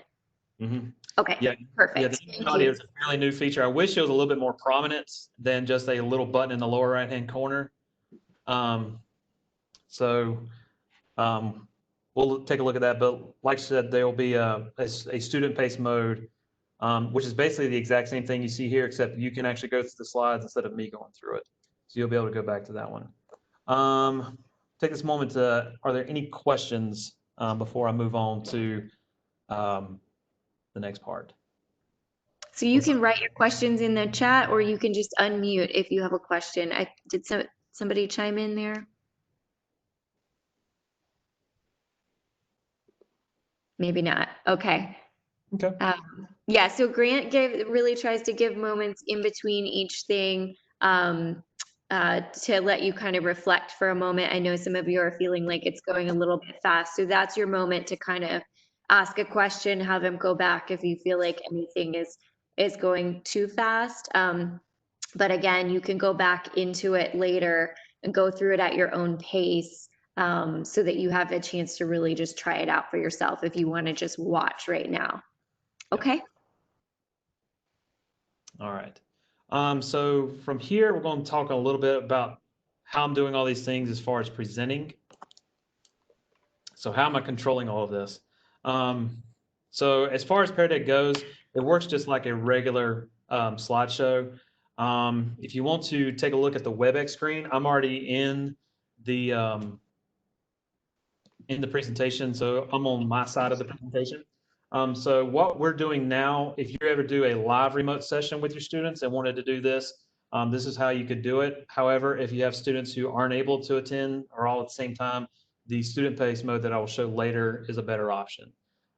Speaker 3: Mhm.
Speaker 1: Okay,
Speaker 3: Yeah. Yeah. The
Speaker 1: perfect.
Speaker 3: email
Speaker 1: Thank
Speaker 3: audio
Speaker 1: you.
Speaker 3: is a fairly new feature. I wish it was a little bit more prominent than just a little button in the lower right-hand corner. So we'll take a look at that. But like I said, there will be a student-paced mode, which is basically the exact same thing you see here, except you can actually go through the slides instead of me going through it. So you'll be able to go back to that one. Take this moment to, are there any questions before I move on to the next part?
Speaker 1: So you can write your questions in the chat or you can just unmute if you have a question. Did somebody chime in there? Maybe not. Okay.
Speaker 3: Okay.
Speaker 1: Yeah, so Grant really tries to give moments in between each thing to let you kind of reflect for a moment. I know some of you are feeling like it's going a little bit fast. So that's your moment to kind of ask a question, have him go back if you feel like anything is going too fast. But again, you can go back into it later and go through it at your own pace so that you have a chance to really just try it out for yourself if you want to just watch right now. Okay.
Speaker 3: All right. So from here, we're going to talk a little bit about how I'm doing all these things as far as presenting. So how am I controlling all of this? So as far as PearDeck goes, it works just like a regular slideshow. If you want to take a look at the WebEx screen, I'm already in the presentation, so I'm on my side of the presentation. So what we're doing now, if you ever do a live remote session with your students and wanted to do this, this is how you could do it. However, if you have students who aren't able to attend or all at the same time, the student-paced mode that I will show later is a better option.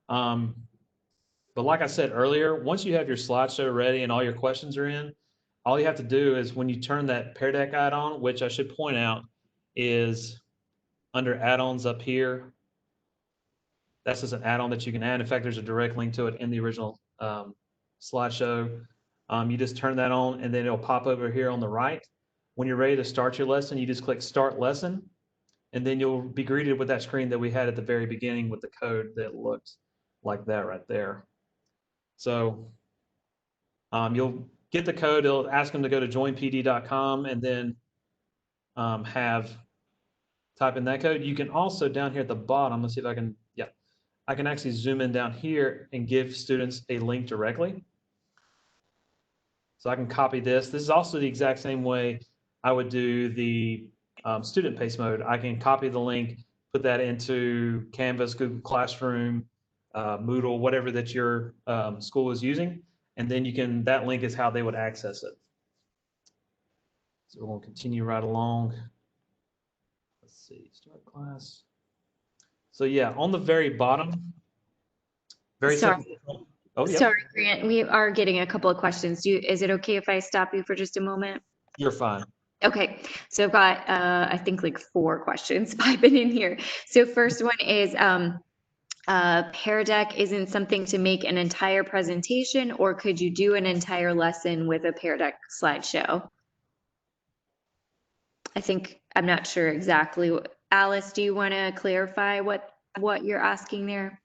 Speaker 3: But like I said earlier, once you have your slideshow ready and all your questions are in, all you have to do is when you turn that Pear Deck add-on, which I should point out is under add-ons up here. That's just an add-on that you can add. In fact, there's a direct link to it in the original slideshow. You just turn that on and then it'll pop over here on the right. When you're ready to start your lesson, you just click Start Lesson, and then you'll be greeted with that screen that we had at the very beginning with the code that looks like that right there. So you'll get the code. It'll ask them to go to joinpd.com and then type in that code. You can also down here at the bottom, let's see if I can, yeah, I can actually zoom in down here and give students a link directly. So I can copy this. This is also the exact same way I would do the student pace mode. I can copy the link, put that into Canvas, Google Classroom, Moodle, whatever that your school is using. And then you can, that link is how they would access it. So we'll continue right along. Let's see, start class. So yeah, on the very bottom, very
Speaker 1: Sorry.
Speaker 3: simple. Oh, yeah.
Speaker 1: Sorry, Grant, we are getting a couple of questions. Is it okay if I stop you for just a moment?
Speaker 3: You're fine.
Speaker 1: Okay, so I've got, I think like 4 questions piping in here. So first one is, Pear Deck isn't something to make an entire presentation, or could you do an entire lesson with a Pear Deck slideshow? I'm not sure exactly. Alice, do you want to clarify what you're asking there?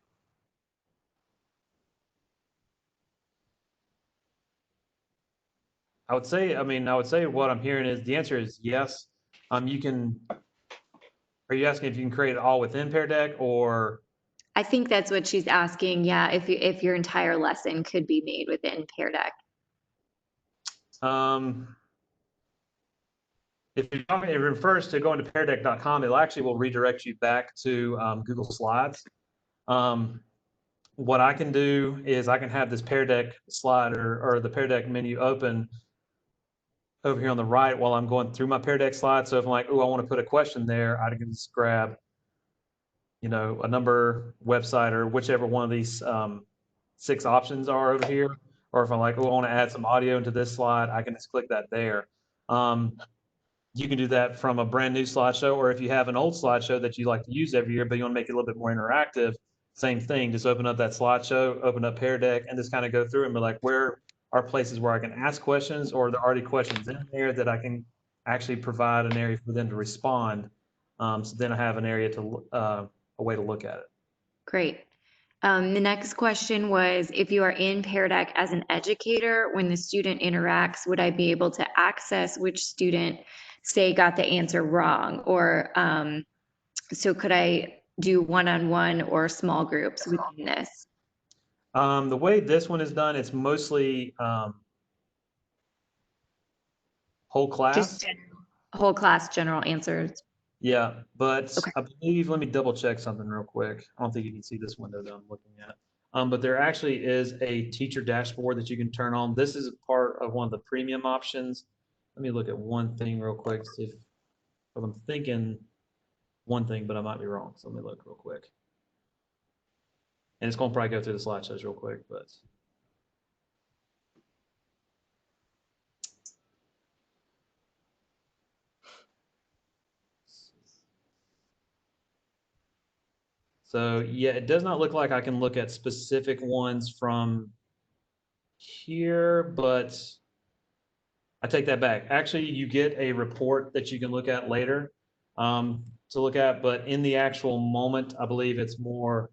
Speaker 3: I would say what I'm hearing is the answer is yes. You can, are you asking if you can create it all within Pear Deck or?
Speaker 1: I think that's what she's asking. Yeah, if your entire lesson could be made within Pear Deck.
Speaker 3: If you're talking, it refers to going to peardeck.com, it actually will redirect you back to Google Slides. What I can do is I can have this Pear Deck slider or the Pear Deck menu open over here on the right while I'm going through my Pear Deck slides. So if I'm like, oh, I want to put a question there, I can just grab a number website or whichever one of these 6 options are over here. Or if I'm like, oh, I want to add some audio into this slide, I can just click that there. You can do that from a brand new slideshow, or if you have an old slideshow that you like to use every year, but you want to make it a little bit more interactive, same thing. Just open up that slideshow, open up Pear Deck, and just kind of go through and be like, where are places where I can ask questions, or there are already questions in there that I can actually provide an area for them to respond. So then I have an area to a way to look at it.
Speaker 1: Great. The next question was, if you are in Pear Deck as an educator, when the student interacts, would I be able to access which student, say, got the answer wrong? Or so could I do one-on-one or small groups within this?
Speaker 3: The way this one is done, it's mostly whole class.
Speaker 1: Just whole class general answers.
Speaker 3: Yeah, but
Speaker 1: Okay.
Speaker 3: I believe, let me double check something real quick. I don't think you can see this window that I'm looking at. But there actually is a teacher dashboard that you can turn on. This is part of one of the premium options. Let me look at one thing real quick, see if I'm thinking one thing, but I might be wrong. So let me look real quick. And it's going to probably go through the slideshows real quick, but. So yeah, it does not look like I can look at specific ones from here, but I take that back. Actually, you get a report that you can look at later to look at, but in the actual moment, I believe it's more.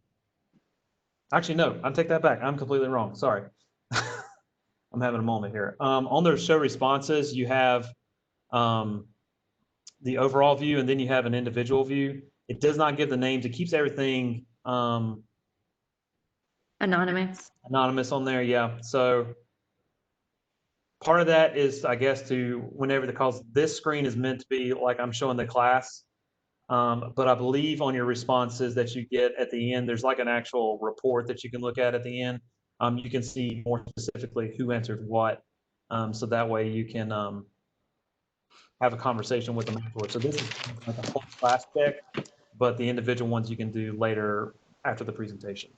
Speaker 3: Actually, no, I take that back. I'm completely wrong. Sorry. I'm having a moment here. On those show responses, you have the overall view, and then you have an individual view. It does not give the names. It keeps everything
Speaker 1: Anonymous.
Speaker 3: anonymous on there. Yeah. So part of that is, I guess, to whenever the calls, this screen is meant to be like I'm showing the class. But I believe on your responses that you get at the end, there's like an actual report that you can look at the end. You can see more specifically who answered what. So that way you can have a conversation with them afterwards. So this is like a whole class check, but the individual ones you can do later after the presentation.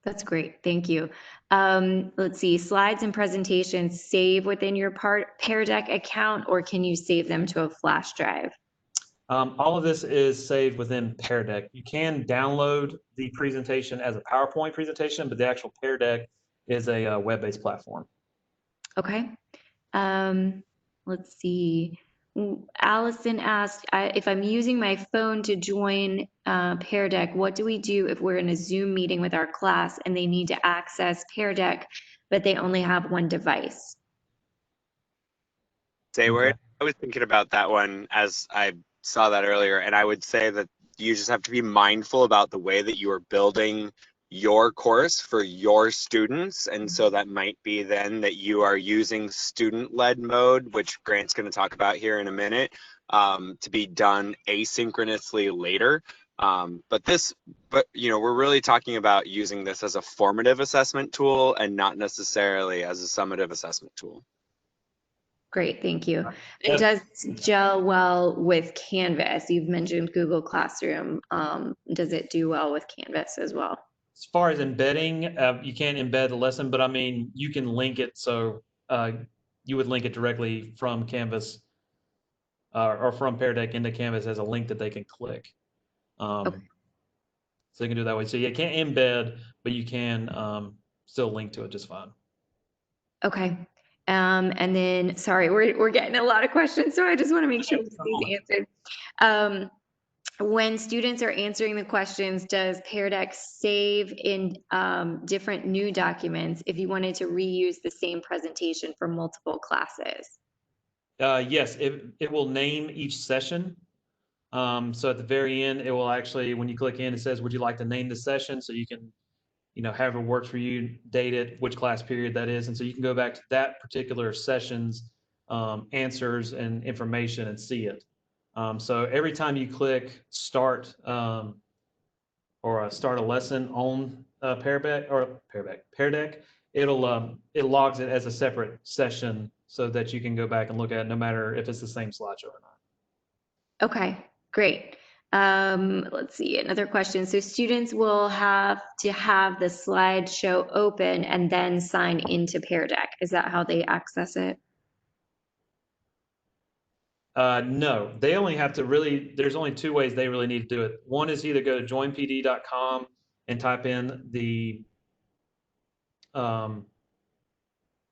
Speaker 1: That's great. Thank you. Let's see, slides and presentations save within your Pear Deck account, or can you save them to a flash drive?
Speaker 3: All of this is saved within Pear Deck. You can download the presentation as a PowerPoint presentation, but the actual Pear Deck is a web-based platform.
Speaker 1: Okay. Let's see. Allison asked, if I'm using my phone to join Pear Deck, what do we do if we're in a Zoom meeting with our class and they need to access Pear Deck, but they only have one device?
Speaker 2: Sayward,
Speaker 3: Okay.
Speaker 2: I was thinking about that one as I saw that earlier, and I would say that you just have to be mindful about the way that you are building your course for your students. And so that might be then that you are using student-led mode, which Grant's going to talk about here in a minute, to be done asynchronously later. But we're really talking about using this as a formative assessment tool and not necessarily as a summative assessment tool.
Speaker 1: Great, thank you. It does gel well with Canvas. You've mentioned Google Classroom. Does it do well with Canvas as well?
Speaker 3: As far as embedding, you can't embed the lesson, but I mean, you can link it. So you would link it directly from Canvas or from Pear Deck into Canvas as a link that they can click.
Speaker 1: Okay.
Speaker 3: So you can do it that way. So you can't embed, but you can still link to it just fine.
Speaker 1: Okay. And then, sorry, we're getting a lot of questions, so I just want to make sure these answered. When students are answering the questions, does Pear Deck save in different new documents if you wanted to reuse the same presentation for multiple classes?
Speaker 3: Yes, it will name each session. So at the very end, it will actually, when you click in, it says, would you like to name the session? So you can, however works for you, date it, which class period that is. And so you can go back to that particular session's answers and information and see it. So every time you click start or start a lesson on Pear Deck, it logs it as a separate session so that you can go back and look at it no matter if it's the same slideshow or not.
Speaker 1: Okay, great. Let's see, another question. So students will have to have the slideshow open and then sign into Pear Deck. Is that how they access it?
Speaker 3: No, they only have to really, there's only two ways they really need to do it. One is either go to joinpd.com and type in um,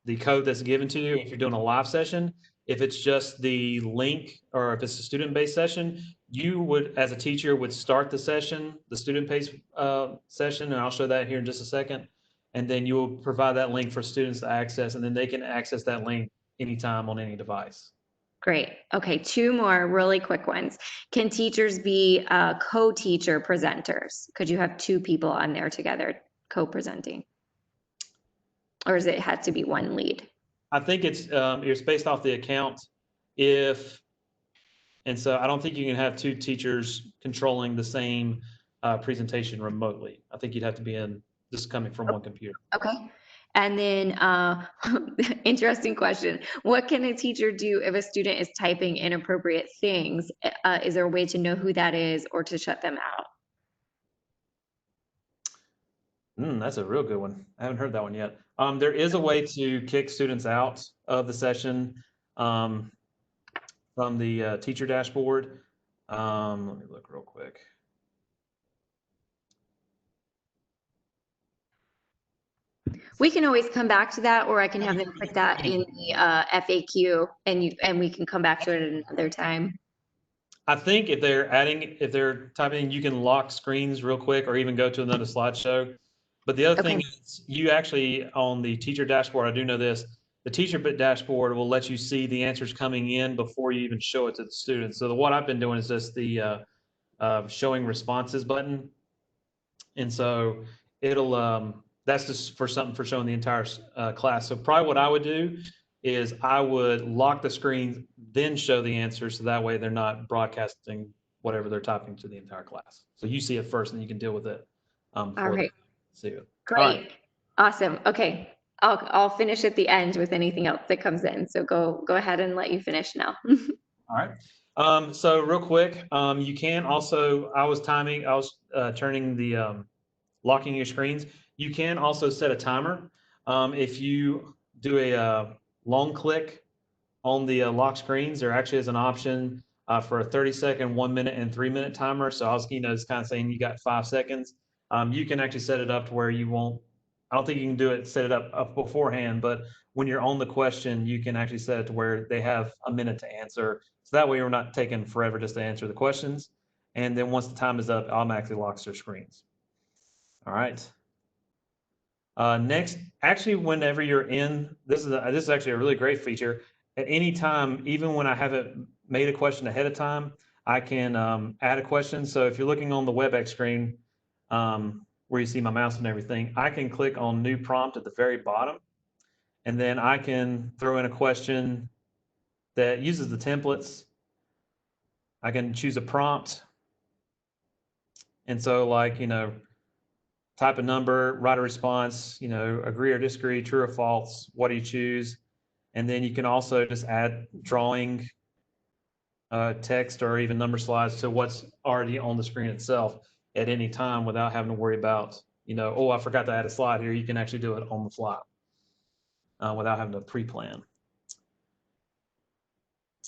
Speaker 3: the code that's given to you if you're doing a live session. If it's just the link, or if it's a student-based session, you would, as a teacher, would start the session, the student-based session, and I'll show that here in just a second. And then you will provide that link for students to access, and then they can access that link anytime on any device.
Speaker 1: Great. Okay, two more really quick ones. Can teachers be co-teacher presenters? Could you have two people on there together co-presenting? Or does it have to be one lead?
Speaker 3: I think it's based off the account. And so I don't think you can have two teachers controlling the same presentation remotely. I think you'd have to be just coming from one computer.
Speaker 1: Okay. And then, interesting question. What can a teacher do if a student is typing inappropriate things? Is there a way to know who that is or to shut them out?
Speaker 3: That's a real good one. I haven't heard that one yet. There is a way to kick students out of the session from the teacher dashboard. Let me look real quick.
Speaker 1: We can always come back to that, or I can have them put that in the FAQ, and we can come back to it at another time.
Speaker 3: I think if they're typing, you can lock screens real quick, or even go to another slideshow. But the other thing is, you actually, on the teacher dashboard, I do know this, the teacher dashboard will let you see the answers coming in before you even show it to the students. So what I've been doing is just the showing responses button. And so it'll, that's just for something for showing the entire class. So probably what I would do is I would lock the screens, then show the answers, so that way they're not broadcasting whatever they're typing to the entire class. So you see it first, and you can deal with it.
Speaker 1: All right.
Speaker 3: See it.
Speaker 1: Great.
Speaker 3: Right.
Speaker 1: Awesome. Okay. I'll finish at the end with anything else that comes in. So go ahead and let you finish now.
Speaker 3: All right. So real quick, you can also, I was turning the locking your screens. You can also set a timer. If you do a long click on the lock screens, there actually is an option for a 30-second, 1 minute, and 3-minute timer. So I was, it's kind of saying you got 5 seconds. You can actually set it up to where you won't, I don't think you can do it, set it up beforehand, but when you're on the question, you can actually set it to where they have a minute to answer. So that way you're not taking forever just to answer the questions. And then once the time is up, it automatically locks their screens. All right. Next, actually, whenever you're in, this is actually a really great feature. At any time, even when I haven't made a question ahead of time, I can add a question. So if you're looking on the WebEx screen, where you see my mouse and everything, I can click on New Prompt at the very bottom, and then I can throw in a question that uses the templates. I can choose a prompt. And so like, type a number, write a response, agree or disagree, true or false, what do you choose? And then you can also just add drawing, text, or even number slides to what's already on the screen itself at any time without having to worry about, oh, I forgot to add a slide here. You can actually do it on the fly without having to pre-plan.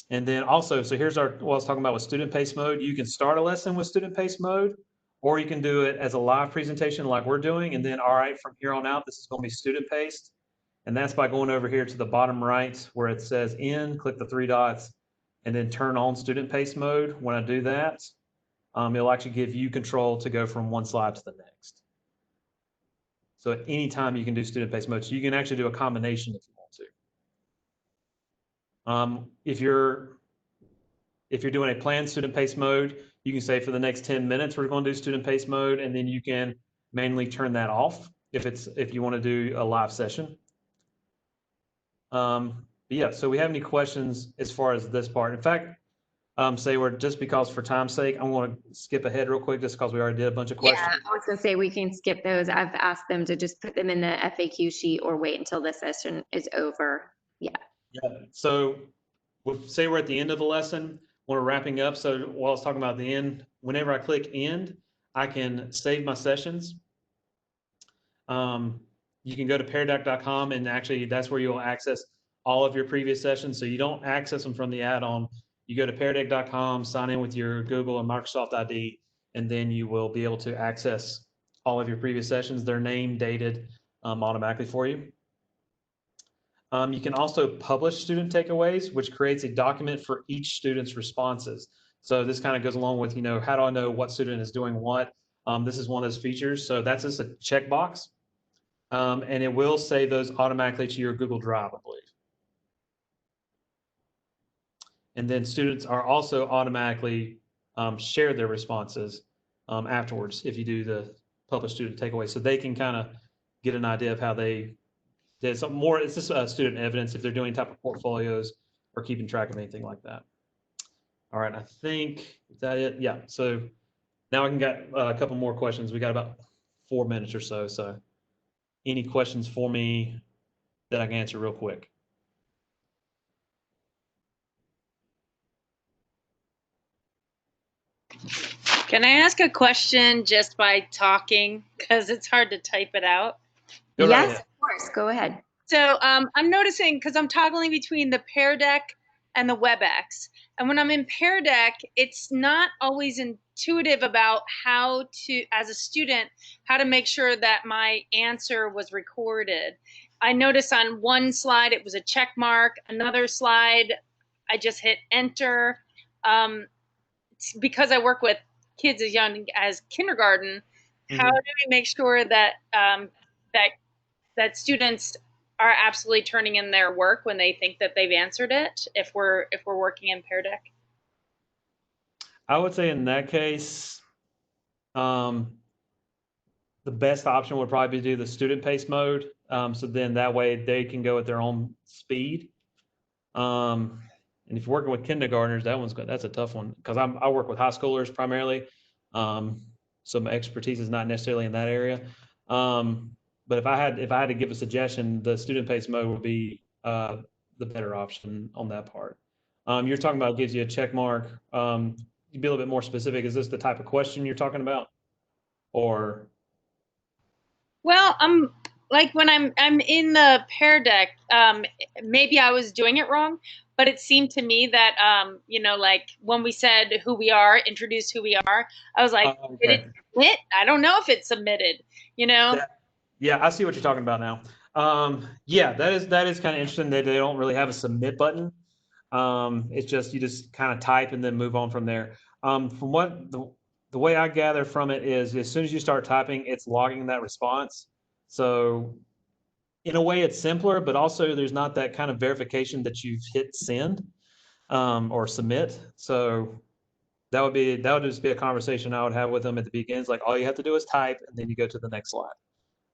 Speaker 3: And then also, so here's what I was talking about with student pace mode. You can start a lesson with student pace mode, or you can do it as a live presentation like we're doing. And then, all right, from here on out, this is going to be student paced. And that's by going over here to the bottom right where it says in, click the 3 dots, and then turn on student pace mode. When I do that, it'll actually give you control to go from one slide to the next. So at any time you can do student pace mode. So you can actually do a combination if you want to. If you're doing a planned student pace mode, you can say for the next 10 minutes, we're going to do student pace mode, and then you can manually turn that off if you want to do a live session. Yeah, so we have any questions as far as this part? In fact, just because for time's sake, I'm going to skip ahead real quick just because we already did a bunch of questions.
Speaker 1: Yeah, I was going to say we can skip those. I've asked them to just put them in the FAQ sheet or wait until the session is over. Yeah.
Speaker 3: Yeah. So say we're at the end of the lesson. we're wrapping up. So while I was talking about the end, whenever I click end, I can save my sessions. You can go to peardeck.com, and actually that's where you'll access all of your previous sessions. So you don't access them from the add-on. You go to peardeck.com, sign in with your Google and Microsoft ID, and then you will be able to access all of your previous sessions. They're name dated automatically for you. You can also publish student takeaways, which creates a document for each student's responses. So this kind of goes along with, how do I know what student is doing what? This is one of those features. So that's just a checkbox. And it will save those automatically to your Google Drive, I believe. And then students are also automatically share their responses afterwards if you do the publish student takeaway. So they can kind of get an idea of how they did something more. It's just student evidence if they're doing type of portfolios or keeping track of anything like that. All right, I think, is that it? Yeah, so now I can get a couple more questions. We got about 4 minutes or so. So any questions for me that I can answer real quick?
Speaker 4: Can I ask a question just by talking? Because it's hard to type it out.
Speaker 3: Go right
Speaker 1: Yes,
Speaker 3: ahead.
Speaker 1: of course. Go ahead.
Speaker 4: So I'm noticing, because I'm toggling between the Pear Deck and the WebEx. And when I'm in Pear Deck, it's not always intuitive about how to, as a student, how to make sure that my answer was recorded. I noticed on one slide it was a check mark. Another slide, I just hit enter. Because I work with kids as young as kindergarten, how do we make sure that that students are absolutely turning in their work when they think that they've answered it, if we're working in Pear Deck?
Speaker 3: I would say in that case, the best option would probably be to do the student pace mode. So then that way they can go at their own speed. And if you're working with kindergartners, that's a tough one, because I work with high schoolers primarily. So my expertise is not necessarily in that area. But if I had to give a suggestion, the student pace mode would be the better option on that part. You're talking about gives you a check mark. You'd be a little bit more specific. Is this the type of question you're talking about, or?
Speaker 4: Well, like when I'm in the Pear Deck, maybe I was doing it wrong, but it seemed to me that like when we said who we are, introduce who we are, I was like,
Speaker 3: Okay.
Speaker 4: did it submit? I don't know if it submitted.
Speaker 3: Yeah, I see what you're talking about now. Yeah, that is kind of interesting that they don't really have a submit button. It's just you just kind of type and then move on from there. From what the way I gather from it is, as soon as you start typing, it's logging that response. So in a way, it's simpler, but also there's not that kind of verification that you've hit send or submit. So that would just be a conversation I would have with them at the beginning. It's like, all you have to do is type, and then you go to the next slide.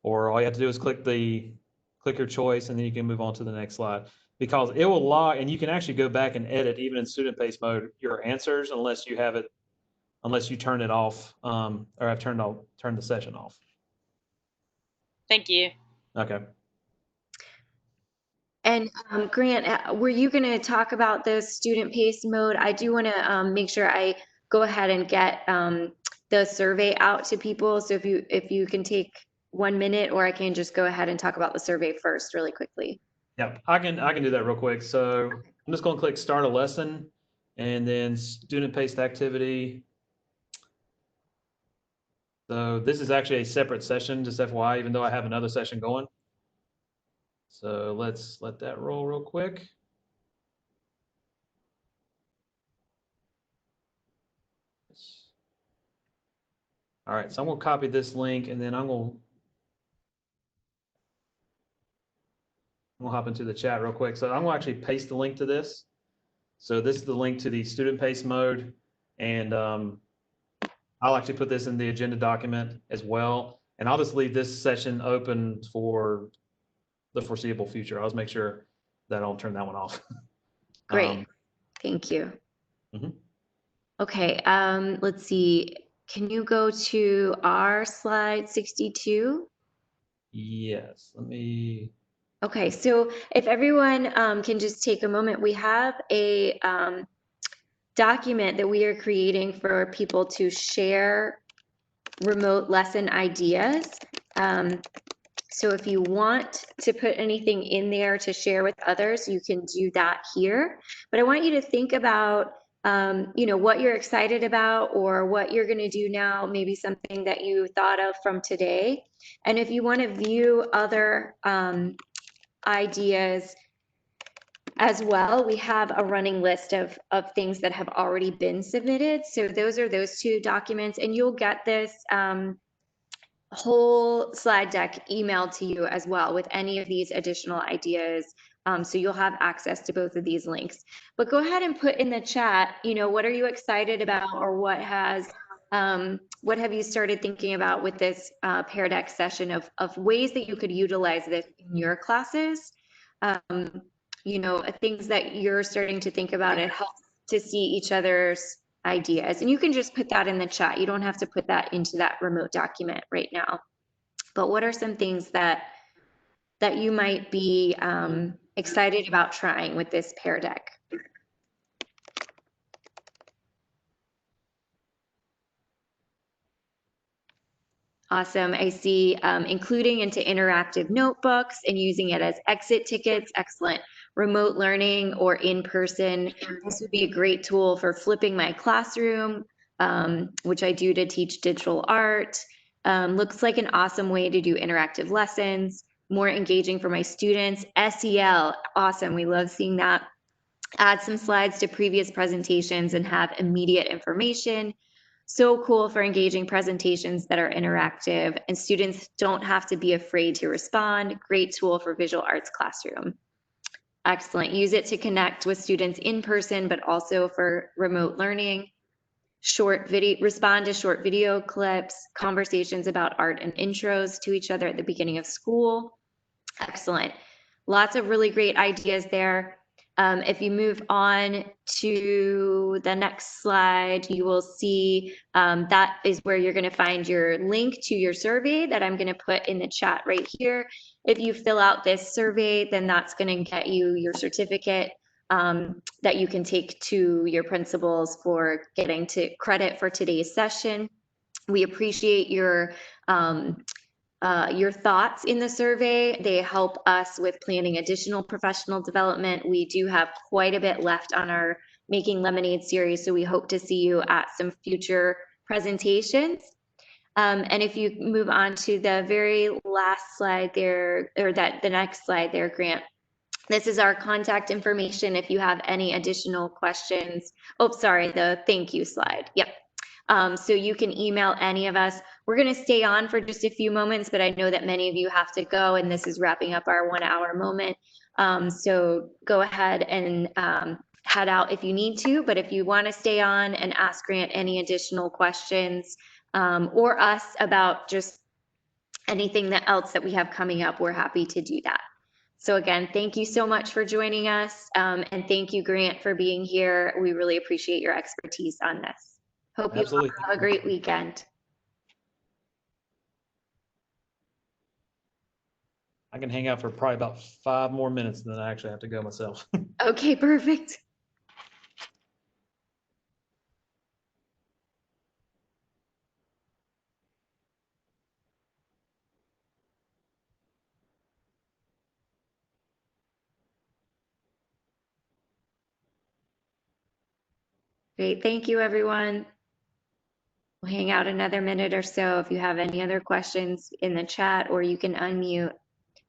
Speaker 3: Or all you have to do is click your choice, and then you can move on to the next slide, because it will log, and you can actually go back and edit, even in student pace mode, your answers, unless you turn it off, or have turned the session off.
Speaker 4: Thank you.
Speaker 3: Okay.
Speaker 1: And Grant, were you going to talk about the student pace mode? I do want to make sure I go ahead and get the survey out to people. So if you can take 1 minute, or I can just go ahead and talk about the survey first really quickly.
Speaker 3: Yeah, I can do that real quick. So I'm just going to click start a lesson, and then student paced activity. So this is actually a separate session, just FYI, even though I have another session going. So let's let that roll real quick. All right, so I'm gonna copy this link, and then I'm gonna hop into the chat real quick. So I'm gonna actually paste the link to this. So this is the link to the student pace mode, and I'll actually put this in the agenda document as well. And I'll just leave this session open for the foreseeable future. I'll just make sure that I don't turn that one off.
Speaker 1: Great, thank you.
Speaker 3: Mhm.
Speaker 1: Okay, let's see. Can you go to our slide 62?
Speaker 3: Yes, let me.
Speaker 1: Okay, so if everyone can just take a moment, we have a document that we are creating for people to share remote lesson ideas. So if you want to put anything in there to share with others, you can do that here. But I want you to think about, what you're excited about or what you're going to do now, maybe something that you thought of from today. And if you want to view other ideas as well, we have a running list of things that have already been submitted. So those are those two documents, and you'll get this whole slide deck emailed to you as well with any of these additional ideas. So you'll have access to both of these links. But go ahead and put in the chat, what are you excited about, or what have you started thinking about with this Pear Deck session of ways that you could utilize this in your classes? Things that you're starting to think about. It helps to see each other's ideas. And you can just put that in the chat. You don't have to put that into that remote document right now. But what are some things that you might be excited about trying with this Pear Deck? Awesome. I see including into interactive notebooks and using it as exit tickets. Excellent. Remote learning or in person. This would be a great tool for flipping my classroom, which I do to teach digital art. Looks like an awesome way to do interactive lessons, more engaging for my students. SEL, awesome. We love seeing that. Add some slides to previous presentations and have immediate information. So cool for engaging presentations that are interactive, and students don't have to be afraid to respond. Great tool for visual arts classroom. Excellent. Use it to connect with students in person, but also for remote learning. Respond to short video clips, conversations about art and intros to each other at the beginning of school. Excellent. Lots of really great ideas there. If you move on to the next slide, you will see that is where you're going to find your link to your survey that I'm going to put in the chat right here. If you fill out this survey, then that's going to get you your certificate that you can take to your principals for getting to credit for today's session. We appreciate your thoughts in the survey. They help us with planning additional professional development. We do have quite a bit left on our Making Lemonade series, so we hope to see you at some future presentations. And if you move on to the very last slide there, or the next slide there, Grant, this is our contact information if you have any additional questions. Oh, sorry, the thank you slide. Yep. So you can email any of us. We're going to stay on for just a few moments, but I know that many of you have to go, and this is wrapping up our 1 hour moment. So go ahead and head out if you need to, but if you want to stay on and ask Grant any additional questions or us about just anything else that we have coming up, we're happy to do that. So again, thank you so much for joining us, and thank you, Grant, for being here. We really appreciate your expertise on this. Hope you
Speaker 3: Absolutely.
Speaker 1: have a great weekend.
Speaker 3: I can hang out for probably about 5 more minutes, and then I actually have to go myself.
Speaker 1: Okay, perfect. Great, thank you, everyone. We'll hang out another minute or so if you have any other questions in the chat, or you can unmute,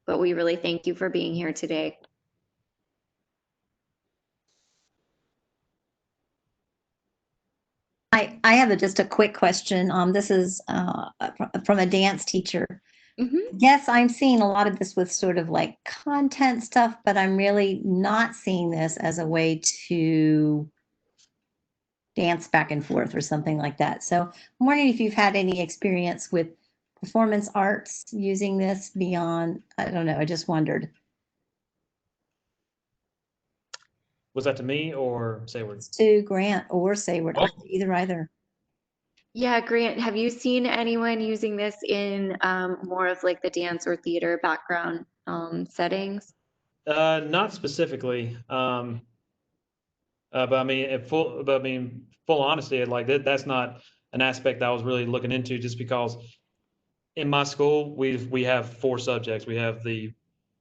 Speaker 1: but we really thank you for being here today.
Speaker 5: I have just a quick question. This is from a dance teacher. Yes, I'm seeing a lot of this with sort of like content stuff, but I'm really not seeing this as a way to dance back and forth or something like that. So I'm wondering if you've had any experience with performance arts using this beyond, I don't know, I just wondered.
Speaker 3: Was that to me or Sayward?
Speaker 5: To Grant or Sayward, either.
Speaker 1: Yeah, Grant, have you seen anyone using this in more of like the dance or theater background settings?
Speaker 3: Not specifically. But I mean, full honesty, like that's not an aspect that I was really looking into, just because in my school we have 4 subjects. We have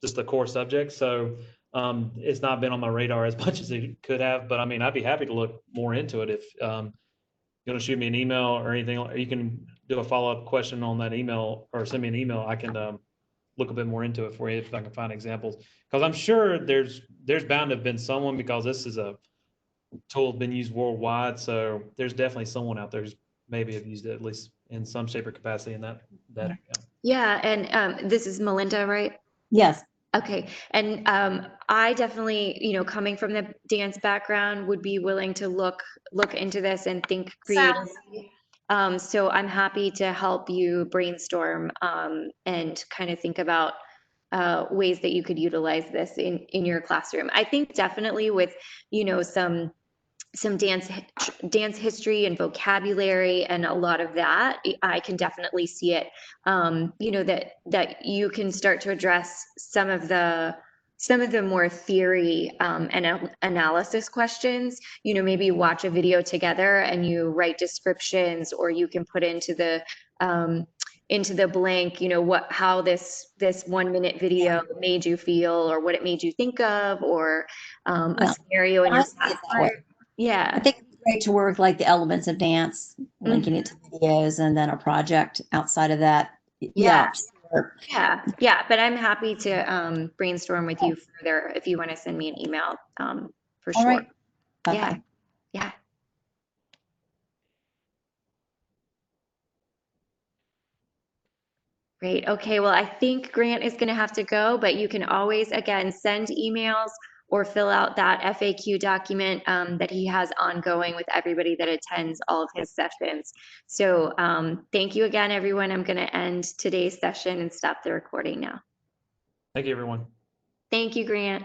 Speaker 3: just the core subjects, so it's not been on my radar as much as it could have. But I mean, I'd be happy to look more into it if you want to shoot me an email or anything. Or you can do a follow-up question on that email or send me an email. I can look a bit more into it for you if I can find examples, because I'm sure there's bound to have been someone, because this is a tool that's been used worldwide. So there's definitely someone out there who's maybe have used it at least in some shape or capacity in that account.
Speaker 1: Yeah, and this is Melinda, right?
Speaker 5: Yes.
Speaker 1: Okay, and I definitely, coming from the dance background, would be willing to look into this and think creatively. So I'm happy to help you brainstorm and kind of think about ways that you could utilize this in your classroom. I think definitely with, some dance history and vocabulary and a lot of that, I can definitely see it. That you can start to address some of the more theory and analysis questions. Maybe watch a video together and you write descriptions, or you can put into the blank, how this 1-minute video made you feel, or what it made you think of, or a scenario in your class. Yeah.
Speaker 5: I think it'd be great to work like the elements of dance, linking it to videos, and then a project outside of that. Yeah. Sure.
Speaker 1: Yeah. But I'm happy to brainstorm with you further if you want to send me an email, for
Speaker 5: All
Speaker 1: sure.
Speaker 5: right.
Speaker 1: Yeah.
Speaker 5: Bye-bye.
Speaker 1: Yeah. Great. Okay. Well, I think Grant is going to have to go, but you can always, again, send emails or fill out that FAQ document that he has ongoing with everybody that attends all of his sessions. So thank you again, everyone. I'm going to end today's session and stop the recording now.
Speaker 3: Thank you, everyone.
Speaker 1: Thank you, Grant.